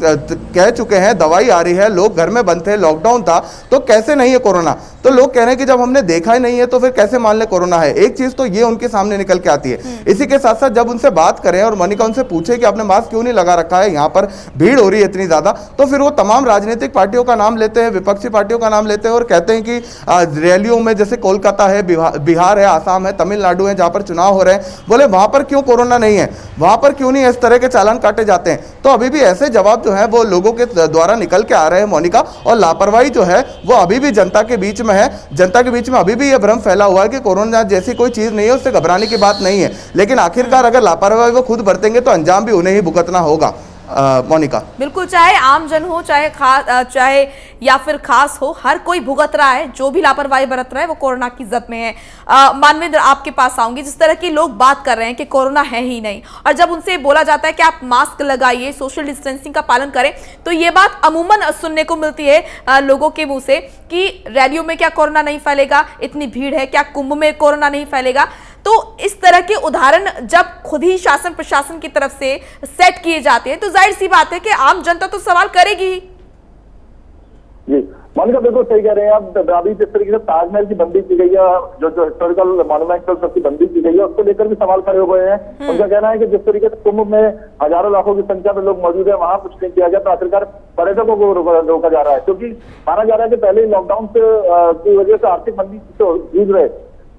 कह चुके हैं, दवाई आ रही है, लोग घर में बंद थे, लॉकडाउन था, तो कैसे नहीं है कोरोना? तो लोग कह रहे हैं कि जब हमने देखा ही नहीं है तो फिर कैसे मान ले कोरोना है। एक चीज तो ये उनके सामने निकल के आती है। इसी के साथ साथ जब उनसे बात करें और मोनिका उनसे पूछे कि आपने मास्क क्यों नहीं लगा रखा है, यहाँ पर भीड़ हो रही है इतनी ज्यादा, तो फिर वो तमाम राजनीतिक पार्टियों का नाम लेते हैं, विपक्षी पार्टियों का नाम लेते हैं और कहते हैं कि रैलियों में, जैसे कोलकाता है, बिहार है, आसाम है, तमिलनाडु है, जहां पर चुनाव हो रहे हैं, बोले वहां पर क्यों कोरोना नहीं है, वहां पर क्यों नहीं इस तरह के चालान काटे जाते हैं? तो अभी भी ऐसे जवाब जो है वो लोगों के द्वारा निकल के आ रहे हैं मोनिका, और लापरवाही जो है वो अभी भी जनता के बीच में है। जनता के बीच में अभी भी यह भ्रम फैला हुआ है कि कोरोना जैसी कोई चीज नहीं है, उससे घबराने की बात नहीं है। लेकिन आखिरकार अगर लापरवाही वो खुद बरतेंगे तो अंजाम भी उन्हें ही भुगतना होगा। मोनिका, बिल्कुल, चाहे आमजन हो, चाहे या फिर खास हो, हर कोई भुगत रहा है। जो भी लापरवाही बरत रहा है वो कोरोना की जद में है। मानवेंद्र, आपके पास आऊंगी। जिस तरह की लोग बात कर रहे हैं कि कोरोना है ही नहीं, और जब उनसे बोला जाता है कि आप मास्क लगाइए, सोशल डिस्टेंसिंग का पालन करें, तो ये बात अमूमन सुनने को मिलती है लोगों के मुंह से कि रैलियों में क्या कोरोना नहीं फैलेगा, इतनी भीड़ है, क्या कुंभ में कोरोना नहीं फैलेगा? तो इस तरह के उदाहरण जब खुद ही शासन प्रशासन की तरफ से सेट किए जाते हैं तो जाहिर सी बात है कि आम जनता तो सवाल करेगी ही। जी मोनिका, बिल्कुल सही कह रहे हैं आप। अभी जिस तरीके से ताजमहल की बंदी की गई है, जो हिस्टोरिकल मॉन्यूमेंटल सबकी बंदी की गई है, उसको लेकर भी सवाल खड़े हो गए हैं। उनका कहना है कि जिस तरीके से कुंभ में हजारों लाखों की संख्या में लोग मौजूद है, वहां कुछ नहीं किया गया, तो आखिरकार पर्यटकों को रोका जा रहा है, क्योंकि माना जा रहा है कि पहले लॉकडाउन की वजह से आर्थिक मंदी से जूझ रहे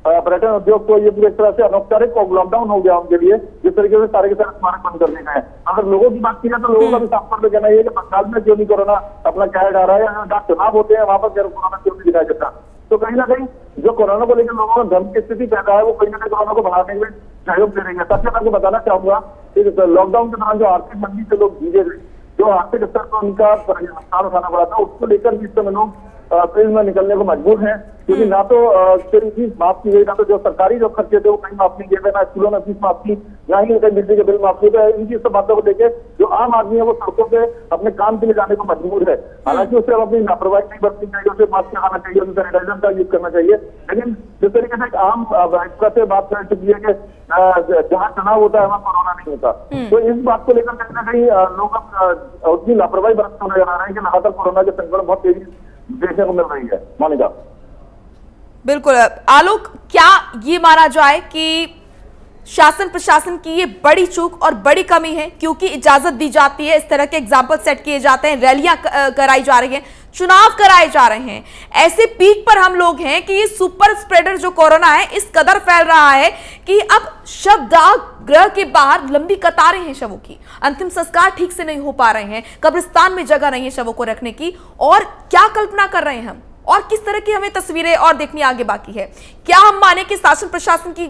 पर्यटन उद्योग को ये पूरी एक तरह से अनौपचारिक लॉकडाउन हो गया उनके लिए, जिस तरीके से सारे के सारे स्मारक बंद कर दिए गए। अगर लोगों की बात की जाए तो लोगों का भी साफ तौर पर कहना है कि बंगाल में क्यों नहीं कोरोना अपना क्या डाल रहा है, जहाँ चुनाव होते हैं वहां पर कोरोना क्यों नहीं दिखाया जाता। तो कहीं ना कहीं जो कोरोना को लेकर लोगों में धर्म की स्थिति पैदा है, वो कहीं ना कहीं कोरोना को बढ़ाने में सहयोग दे रही है। सबसे मैं आपको बताना चाहूंगा कि लॉकडाउन के दौरान जो आर्थिक मंदी से लोग जीते गए, जो आर्थिक स्तर पर उनका नुकसान उठाना पड़ा था, उसको लेकर भी इस समय लोग फील्ड में निकलने को मजबूर हैं, क्योंकि ना तो फीस माफ की गई, ना तो जो सरकारी जो खर्चे थे वो कहीं माफ नहीं किए गए, ना स्कूलों में फीस माफ की, ना ही कहीं बिजली के बिल माफ किए गए। इनकी सब बातों को लेकर जो आम आदमी है वो सड़कों पे अपने काम के लिए जाने को मजबूर है। हालांकि उसे अब अपनी लापरवाही नहीं बरतनी चाहिए, उसे मास्क लगाना चाहिए, उसे सैनिटाइजर का यूज करना चाहिए। लेकिन जिस तरीके से एक आम से बात कर चुकी है कि जहाँ चुनाव होता है वहाँ कोरोना नहीं होता, तो इस बात को लेकर कहीं ना कहीं लोग उतनी लापरवाही बरतते हुए नजर आ रहे हैं कि लगातार कोरोना के संक्रमण बहुत तेजी देखने को मिल रही है। मोनिका, बिल्कुल। आलोक, क्या ये माना जाए कि शासन प्रशासन की ये बड़ी चूक और बड़ी कमी है, क्योंकि इजाजत दी जाती है, इस तरह के एग्जाम्पल सेट किए जाते हैं, रैलियां कराई जा रही हैं, चुनाव कराए जा रहे हैं, ऐसे पीक पर हम लोग हैं कि ये सुपर स्प्रेडर जो कोरोना है इस कदर फैल रहा है कि अब शवदाह गृह के बाहर लंबी कतारें हैं शवों की, अंतिम संस्कार ठीक से नहीं हो पा रहे हैं, कब्रिस्तान में जगह नहीं है शवों को रखने की, और क्या कल्पना कर रहे हैं हम, और किस तरह की हमें तस्वीरें और देखनी आगे बाकी है? क्या हम माने कि शासन प्रशासन की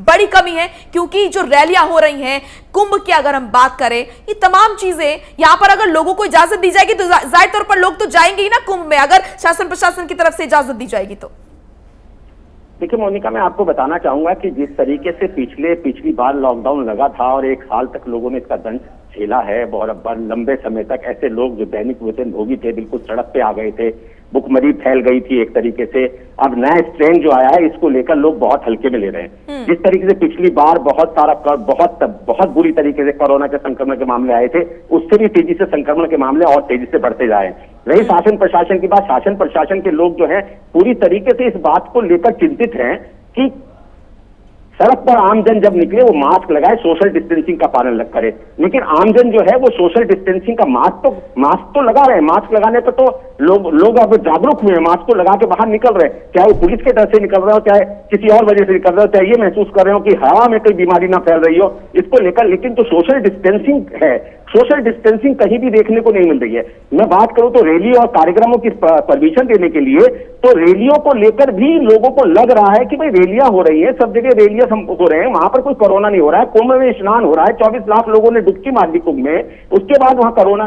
बड़ी कमी है? क्योंकि जो रैलियां हो रही हैं, कुंभ की अगर हम बात करें, ये तमाम चीजें यहाँ पर अगर लोगों को इजाजत दी जाएगी तो जाहिर तौर पर लोग तो जाएंगे ही ना कुंभ में, अगर शासन प्रशासन की तरफ से इजाजत दी जाएगी तो। देखिए मोनिका, मैं आपको बताना चाहूंगा कि जिस तरीके से पिछली बार लॉकडाउन लगा था और 1 साल तक लोगों ने इसका दंड झेला है, बहुत लंबे समय तक ऐसे लोग जो दैनिक वेतन भोगी थे बिल्कुल सड़क पे आ गए थे, भुखमरी फैल गई थी एक तरीके से। अब नया स्ट्रेन जो आया है इसको लेकर लोग बहुत हल्के में ले रहे हैं। जिस तरीके से पिछली बार बहुत बुरी तरीके से कोरोना के संक्रमण के मामले आए थे, उससे भी तेजी से संक्रमण के मामले और तेजी से बढ़ते जा रहे हैं। रही शासन प्रशासन की बात, शासन प्रशासन के लोग जो है पूरी तरीके से इस बात को लेकर चिंतित हैं कि सड़क पर आमजन जब निकले वो मास्क लगाए, सोशल डिस्टेंसिंग का पालन करे। लेकिन आमजन जो है वो सोशल डिस्टेंसिंग का मास्क तो लगा रहे हैं। मास्क लगाने पर तो लोग अब जागरूक हुए हैं, मास्क को लगा के बाहर निकल रहे हैं, चाहे वो पुलिस के डर से निकल रहे हो, चाहे किसी और वजह से निकल रहे हो, चाहे ये महसूस कर रहे हो कि हवा में कोई बीमारी ना फैल रही हो, इसको लेकर। लेकिन जो सोशल डिस्टेंसिंग है, सोशल डिस्टेंसिंग कहीं भी देखने को नहीं मिल रही है। मैं बात करूं तो रैली और कार्यक्रमों की परमिशन देने के लिए तो रैलियों को लेकर भी लोगों को लग रहा है कि भाई रैलियां हो रही है, सब जगह रैलियां हो रहे हैं, वहां पर कोई कोरोना नहीं हो रहा है। कुंभ में स्नान हो रहा है, 24 लाख लोगों ने डुबकी मार दी कुंभ में, उसके बाद वहां कोरोना।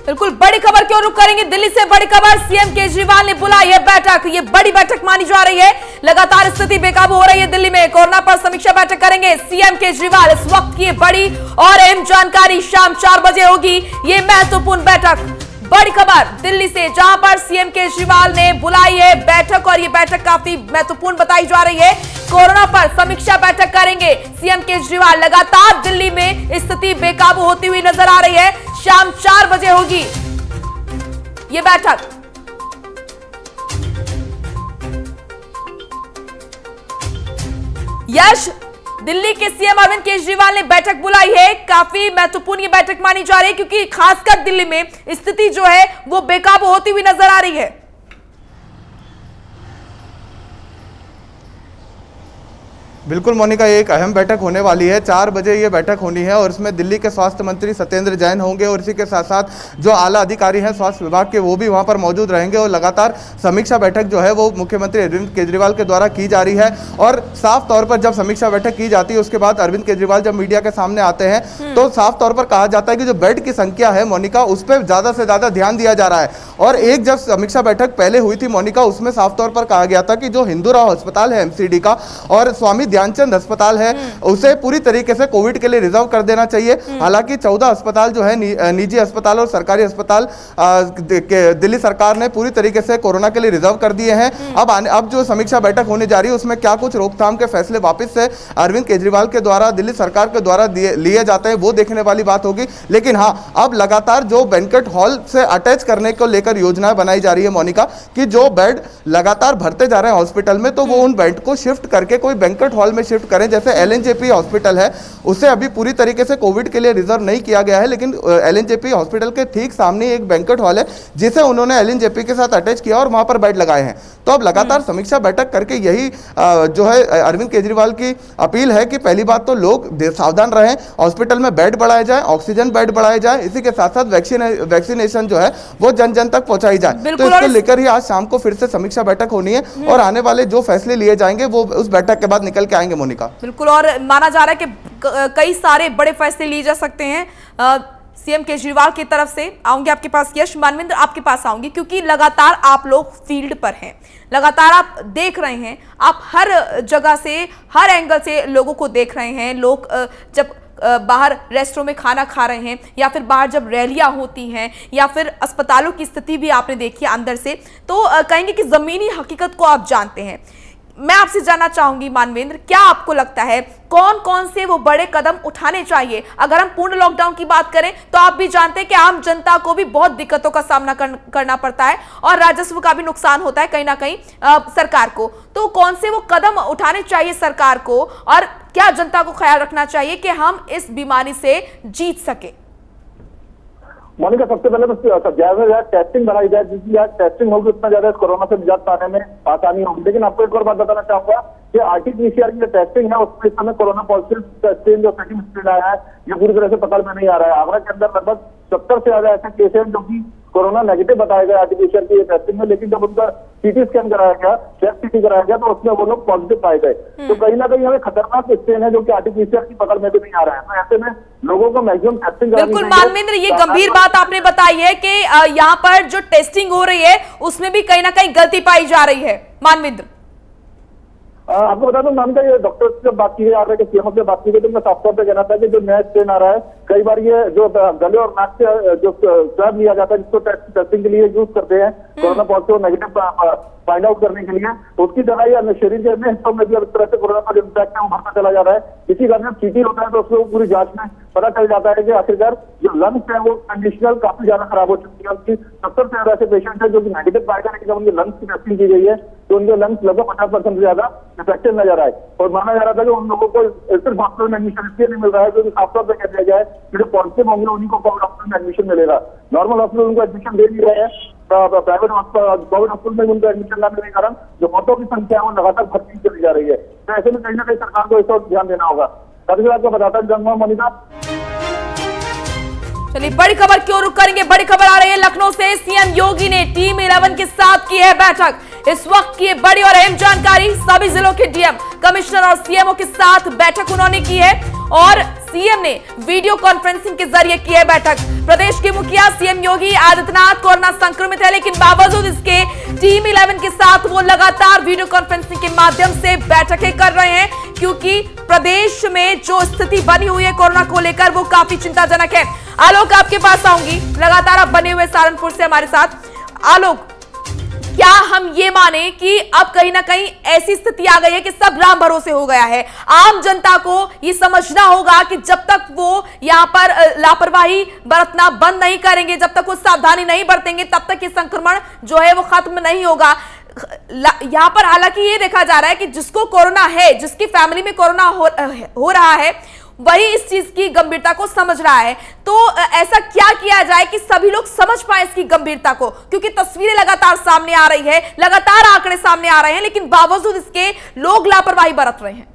बिल्कुल बड़ी खबर क्यों रुक करेंगे, दिल्ली से बड़ी खबर। सीएम केजरीवाल ने बुलाई है बैठक, ये बड़ी बैठक मानी जा रही है। लगातार स्थिति बेकाबू हो रही है दिल्ली में, कोरोना पर समीक्षा बैठक करेंगे सीएम केजरीवाल। इस वक्त की बड़ी और अहम जानकारी, शाम 4 बजे होगी ये महत्वपूर्ण बैठक। बड़ी खबर दिल्ली से, जहां पर सीएम केजरीवाल ने बुलाई है बैठक और ये बैठक काफी महत्वपूर्ण बताई जा रही है। कोरोना पर समीक्षा बैठक करेंगे सीएम केजरीवाल। लगातार दिल्ली में स्थिति बेकाबू होती हुई नजर आ रही है। शाम 4 बजे होगी ये बैठक। यश, दिल्ली के सीएम अरविंद केजरीवाल ने बैठक बुलाई है, काफी महत्वपूर्ण ये बैठक मानी जा रही है क्योंकि खासकर दिल्ली में स्थिति जो है वो बेकाबू होती हुई नजर आ रही है। बिल्कुल मोनिका, ये एक अहम बैठक होने वाली है। 4 बजे ये बैठक होनी है और इसमें दिल्ली के स्वास्थ्य मंत्री सत्येंद्र जैन होंगे और इसी के साथ साथ जो आला अधिकारी हैं स्वास्थ्य विभाग के वो भी वहां पर मौजूद रहेंगे और लगातार समीक्षा बैठक जो है वो मुख्यमंत्री अरविंद केजरीवाल के द्वारा की जा रही है। और साफ तौर पर जब समीक्षा बैठक की जाती है उसके बाद अरविंद केजरीवाल जब मीडिया के सामने आते हैं तो साफ तौर पर कहा जाता है कि जो बेड की संख्या है मोनिका, उस पर ज्यादा से ज्यादा ध्यान दिया जा रहा है। और एक जब समीक्षा बैठक पहले हुई थी मोनिका, उसमें साफ तौर पर कहा गया था कि जो हिंदूराव अस्पताल है एमसीडी का और स्वामी ध्यानचंद अस्पताल है उसे पूरी तरीके से कोविड के लिए रिजर्व कर देना चाहिए। हालांकि 14 अस्पताल जो है निजी अस्पताल और सरकारी अस्पताल दिल्ली सरकार ने पूरी तरीके से कोरोना के लिए रिजर्व कर दिए हैं। अब जो समीक्षा बैठक होने जा रही है उसमें क्या कुछ रोकथाम के फैसले वापस से अरविंद केजरीवाल के द्वारा दिल्ली सरकार के द्वारा लिए जाते हैं वो देखने वाली बात होगी। लेकिन हाँ, अब लगातार जो बैंक्वेट हॉल से अटैच करने को लेकर योजनाएं बनाई जा रही है मोनिका, कि जो बेड लगातार भरते जा रहे हैं हॉस्पिटल में तो वो उन बेड को शिफ्ट करके कोई बैंक्वेट हॉल में शिफ्ट करें। जैसे एलएनजेपी हॉस्पिटल है उसे अभी पूरी तरीके से कोविड के लिए रिजर्व नहीं किया गया है, लेकिन एलएनजेपी हॉस्पिटल के ठीक सामने एक बैंक्वेट हॉल है जिसे उन्होंने एलएनजेपी के साथ अटैच किया और वहां पर बेड लगाए हैं। तो अब लगातार समीक्षा बैठक करके यही जो है अरविंद केजरीवाल की अपील है कि पहली बात तो लोग सावधान रहें, हॉस्पिटल में बेड बढ़ाए जाए, ऑक्सीजन बेड बढ़ाए जाए, इसी के साथ साथ वैक्सीनेशन जो है वो जन जन तक पहुंचाई जाए। तो इसको लेकर ही आज शाम को फिर से समीक्षा बैठक होनी है और आने वाले जो फैसले लिए जाएंगे वो उस बैठक के बाद निकल के आएंगे मोनिका। बिल्कुल, और माना जा रहा है कि कई सारे बड़े फैसले लिए जा सकते हैं सीएम केजरीवाल की तरफ से। आऊंगी आपके पास यश, मानवेंद्र आपके पास आऊंगी क्योंकि लगातार आप लोग फील्ड पर हैं, लगातार आप देख रहे हैं, आप हर जगह से हर एंगल से लोगों को देख रहे हैं। लोग जब बाहर रेस्टोरेंट में खाना खा रहे हैं या फिर बाहर जब रैलियां होती हैं या फिर अस्पतालों की स्थिति भी आपने देखी है अंदर से, तो कहेंगे कि जमीनी हकीकत को आप जानते हैं। मैं आपसे जानना चाहूंगी मानवेंद्र, क्या आपको लगता है कौन कौन से वो बड़े कदम उठाने चाहिए? अगर हम पूर्ण लॉकडाउन की बात करें तो आप भी जानते हैं कि आम जनता को भी बहुत दिक्कतों का सामना करना पड़ता है और राजस्व का भी नुकसान होता है कहीं ना कहीं सरकार को। तो कौन से वो कदम उठाने चाहिए सरकार को और क्या जनता को ख्याल रखना चाहिए कि हम इस बीमारी से जीत सके? मोनिका, सबसे पहले तो ज्यादा से ज्यादा टेस्टिंग बढ़ाई जाए, जितनी ज्यादा टेस्टिंग होगी उतना ज्यादा कोरोना से निजात पाने में आसानी होगी। लेकिन आपको एक और बात बताना चाहूंगा कि आरटीपीसीआर की जो टेस्टिंग है उसमें इस समय कोरोना पॉजिटिव स्ट्रेन जो सेकंड स्ट्रेन आया है ये पूरी तरह से पकड़ में नहीं आ रहा है। आगरा के अंदर लगभग 70 से ज्यादा ऐसे केस हैं जो कि कोरोना नेगेटिव बताया गया आरटीपीसीआर की टेस्टिंग में, लेकिन जब उनका सीटी स्कैन कराया गया, चेस्ट सीटी कराया गया, तो उसमें वो लोग पॉजिटिव पाए गए। तो कहीं ना कहीं हमें खतरनाक स्ट्रेन है जो कि आरटीपीसीआर की पकड़ में भी नहीं आ रहा है। तो ऐसे में लोगों को मैक्सिमम टेस्टिंग बिल्कुल मानवेंद्र, ये गंभीर बात आपने बताई है कि यहाँ पर जो टेस्टिंग हो रही है उसमें भी कहीं ना कहीं गलती पाई जा रही है। मानवेंद्र, आपको बता दूं, मैम का ये डॉक्टर से जब बात की है, आगरा के सीएमओ से बात की गई, तो मैं साफ तौर पर कहना था कि जो नया स्ट्रेन आ रहा है, कई बार ये जो गले और नाक से जो स्वैब लिया जाता है जिसको टेस्टिंग के लिए यूज करते हैं corona positive negative find out करने के लिए, तो उसकी तरह ही अन्य शरीर के अन्य हिस्सों में भी अब इस तरह से कोरोना का जो इम्पैक्ट है वो बढ़ता चला जा रहा है। इसी कारण जब सीटी होता है तो उसको पूरी जांच में पता चल जाता है कि आखिरकार जो लंग्स है वो कंडीशनल काफी ज्यादा खराब हो चुकी है। उनकी 70 से ज्यादा ऐसे पेशेंट है जो कि नेगेटिव पाए गए, लेकिन जब उनके लंग्स की टेस्टिंग की गई है तो उनके लंग्स लगभग 50% से ज्यादा इफेक्टिव नजर आए, और माना जा रहा था कि उन लोगों को सिर्फ हॉस्पिटल में एडमिशन इसलिए नहीं मिल रहा है क्योंकि साफ तौर पर कह दिया गया है कि जो पॉजिटिव होंगे उन्हीं को कोविड हॉस्पिटल में एडमिशन मिलेगा। नॉर्मल हॉस्पिटल उनको एडमिशन दे नहीं रहे हैं, प्राइवेट कोविड हॉस्पिटल में उनको एडमिशन न मिलने के कारण जो मौतों की संख्या है वो लगातार बढ़ती चली जा रही है। तो ऐसे में कहीं ना कहीं सरकार को इस पर ध्यान देना होगा। तभी आपको बताता हूँ मोनिका। चलिए बड़ी खबर क्यों रुक करेंगे, बड़ी खबर आ रही है लखनऊ से। सीएम योगी ने टीम 11 के साथ की है बैठक। इस वक्त की बड़ी और अहम जानकारी, सभी जिलों के डीएम, कमिश्नर और सीएमओ के साथ बैठक उन्होंने की है और सीएम ने वीडियो कॉन्फ्रेंसिंग के जरिए की है बैठक। प्रदेश के मुखिया सीएम योगी आदित्यनाथ कोरोना संक्रमित है, लेकिन बावजूद इसके टीम 11 के साथ वो लगातार वीडियो कॉन्फ्रेंसिंग के माध्यम से बैठकें कर रहे हैं, क्योंकि प्रदेश में जो स्थिति बनी हुई है कोरोना को लेकर वो काफी चिंताजनक है। आलोक, आपके पास आऊंगी, लगातार आप बने हुए सहारनपुर से हमारे साथ। आलोक, क्या हम ये माने कि अब कहीं ना कहीं ऐसी स्थिति आ गई है कि सब राम भरोसे हो गया है? आम जनता को ये समझना होगा कि जब तक वो यहाँ पर लापरवाही बरतना बंद नहीं करेंगे, जब तक वो सावधानी नहीं बरतेंगे, तब तक ये संक्रमण जो है वो खत्म नहीं होगा। यहाँ पर हालांकि ये देखा जा रहा है कि जिसको कोरोना है, जिसकी फैमिली में कोरोना हो रहा है, वही इस चीज की गंभीरता को समझ रहा है। तो ऐसा क्या किया जाए कि सभी लोग समझ पाए इसकी गंभीरता को, क्योंकि तस्वीरें लगातार सामने आ रही है, लगातार आंकड़े सामने आ रहे हैं, लेकिन बावजूद इसके लोग लापरवाही बरत रहे हैं।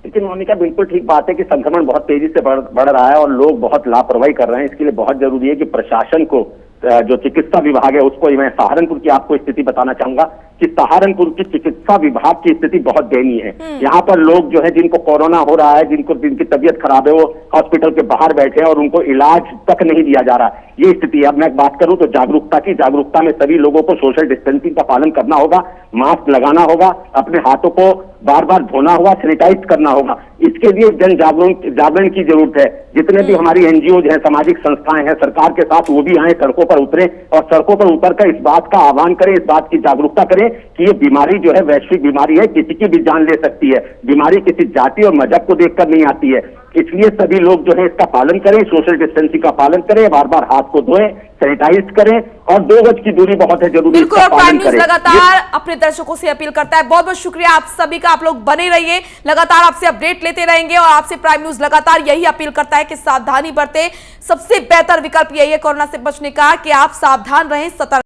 लेकिन मोनिका, बिल्कुल ठीक बात है कि संक्रमण बहुत तेजी से बढ़ रहा है और लोग बहुत लापरवाही कर रहे हैं। इसके लिए बहुत जरूरी है कि प्रशासन को, जो चिकित्सा विभाग है उसको, मैं सहारनपुर की आपको स्थिति बताना चाहूंगा कि सहारनपुर की चिकित्सा विभाग की स्थिति बहुत दयनीय है। यहाँ पर लोग जो है जिनको कोरोना हो रहा है, जिनकी तबीयत खराब है, वो हॉस्पिटल के बाहर बैठे हैं और उनको इलाज तक नहीं दिया जा रहा। ये स्थिति है। अब मैं बात करूं तो जागरूकता में सभी लोगों को सोशल डिस्टेंसिंग का पालन करना होगा, मास्क लगाना होगा, अपने हाथों को बार बार धोना होगा, सैनिटाइज करना होगा। इसके लिए जन जागरण की जरूरत है। जितने भी हमारी एनजीओ हैं, सामाजिक संस्थाएं हैं, सरकार के साथ वो भी आए, सड़कों पर उतरे और सड़कों पर उतरकर इस बात का आह्वान करें, इस बात की जागरूकता करें कि ये बीमारी जो है वैश्विक बीमारी है, किसी की भी जान ले सकती है। बीमारी किसी जाति और मजहब को देखकर नहीं आती है। इसलिए सभी लोग जो है इसका पालन करें, सोशल डिस्टेंसिंग का पालन करें, बार बार हाथ को धोएं, सैनिटाइज करें और 2 गज की दूरी बहुत है जरूरी। बिल्कुल, और प्राइम न्यूज़ लगातार अपने दर्शकों से अपील करता है। बहुत बहुत शुक्रिया आप सभी का, आप लोग बने रहिए, लगातार आपसे अपडेट लेते रहेंगे और आपसे प्राइम न्यूज़ लगातार यही अपील करता है कि सावधानी बरतें। सबसे बेहतर विकल्प यही है कोरोना से बचने का कि आप सावधान रहें, सतर्क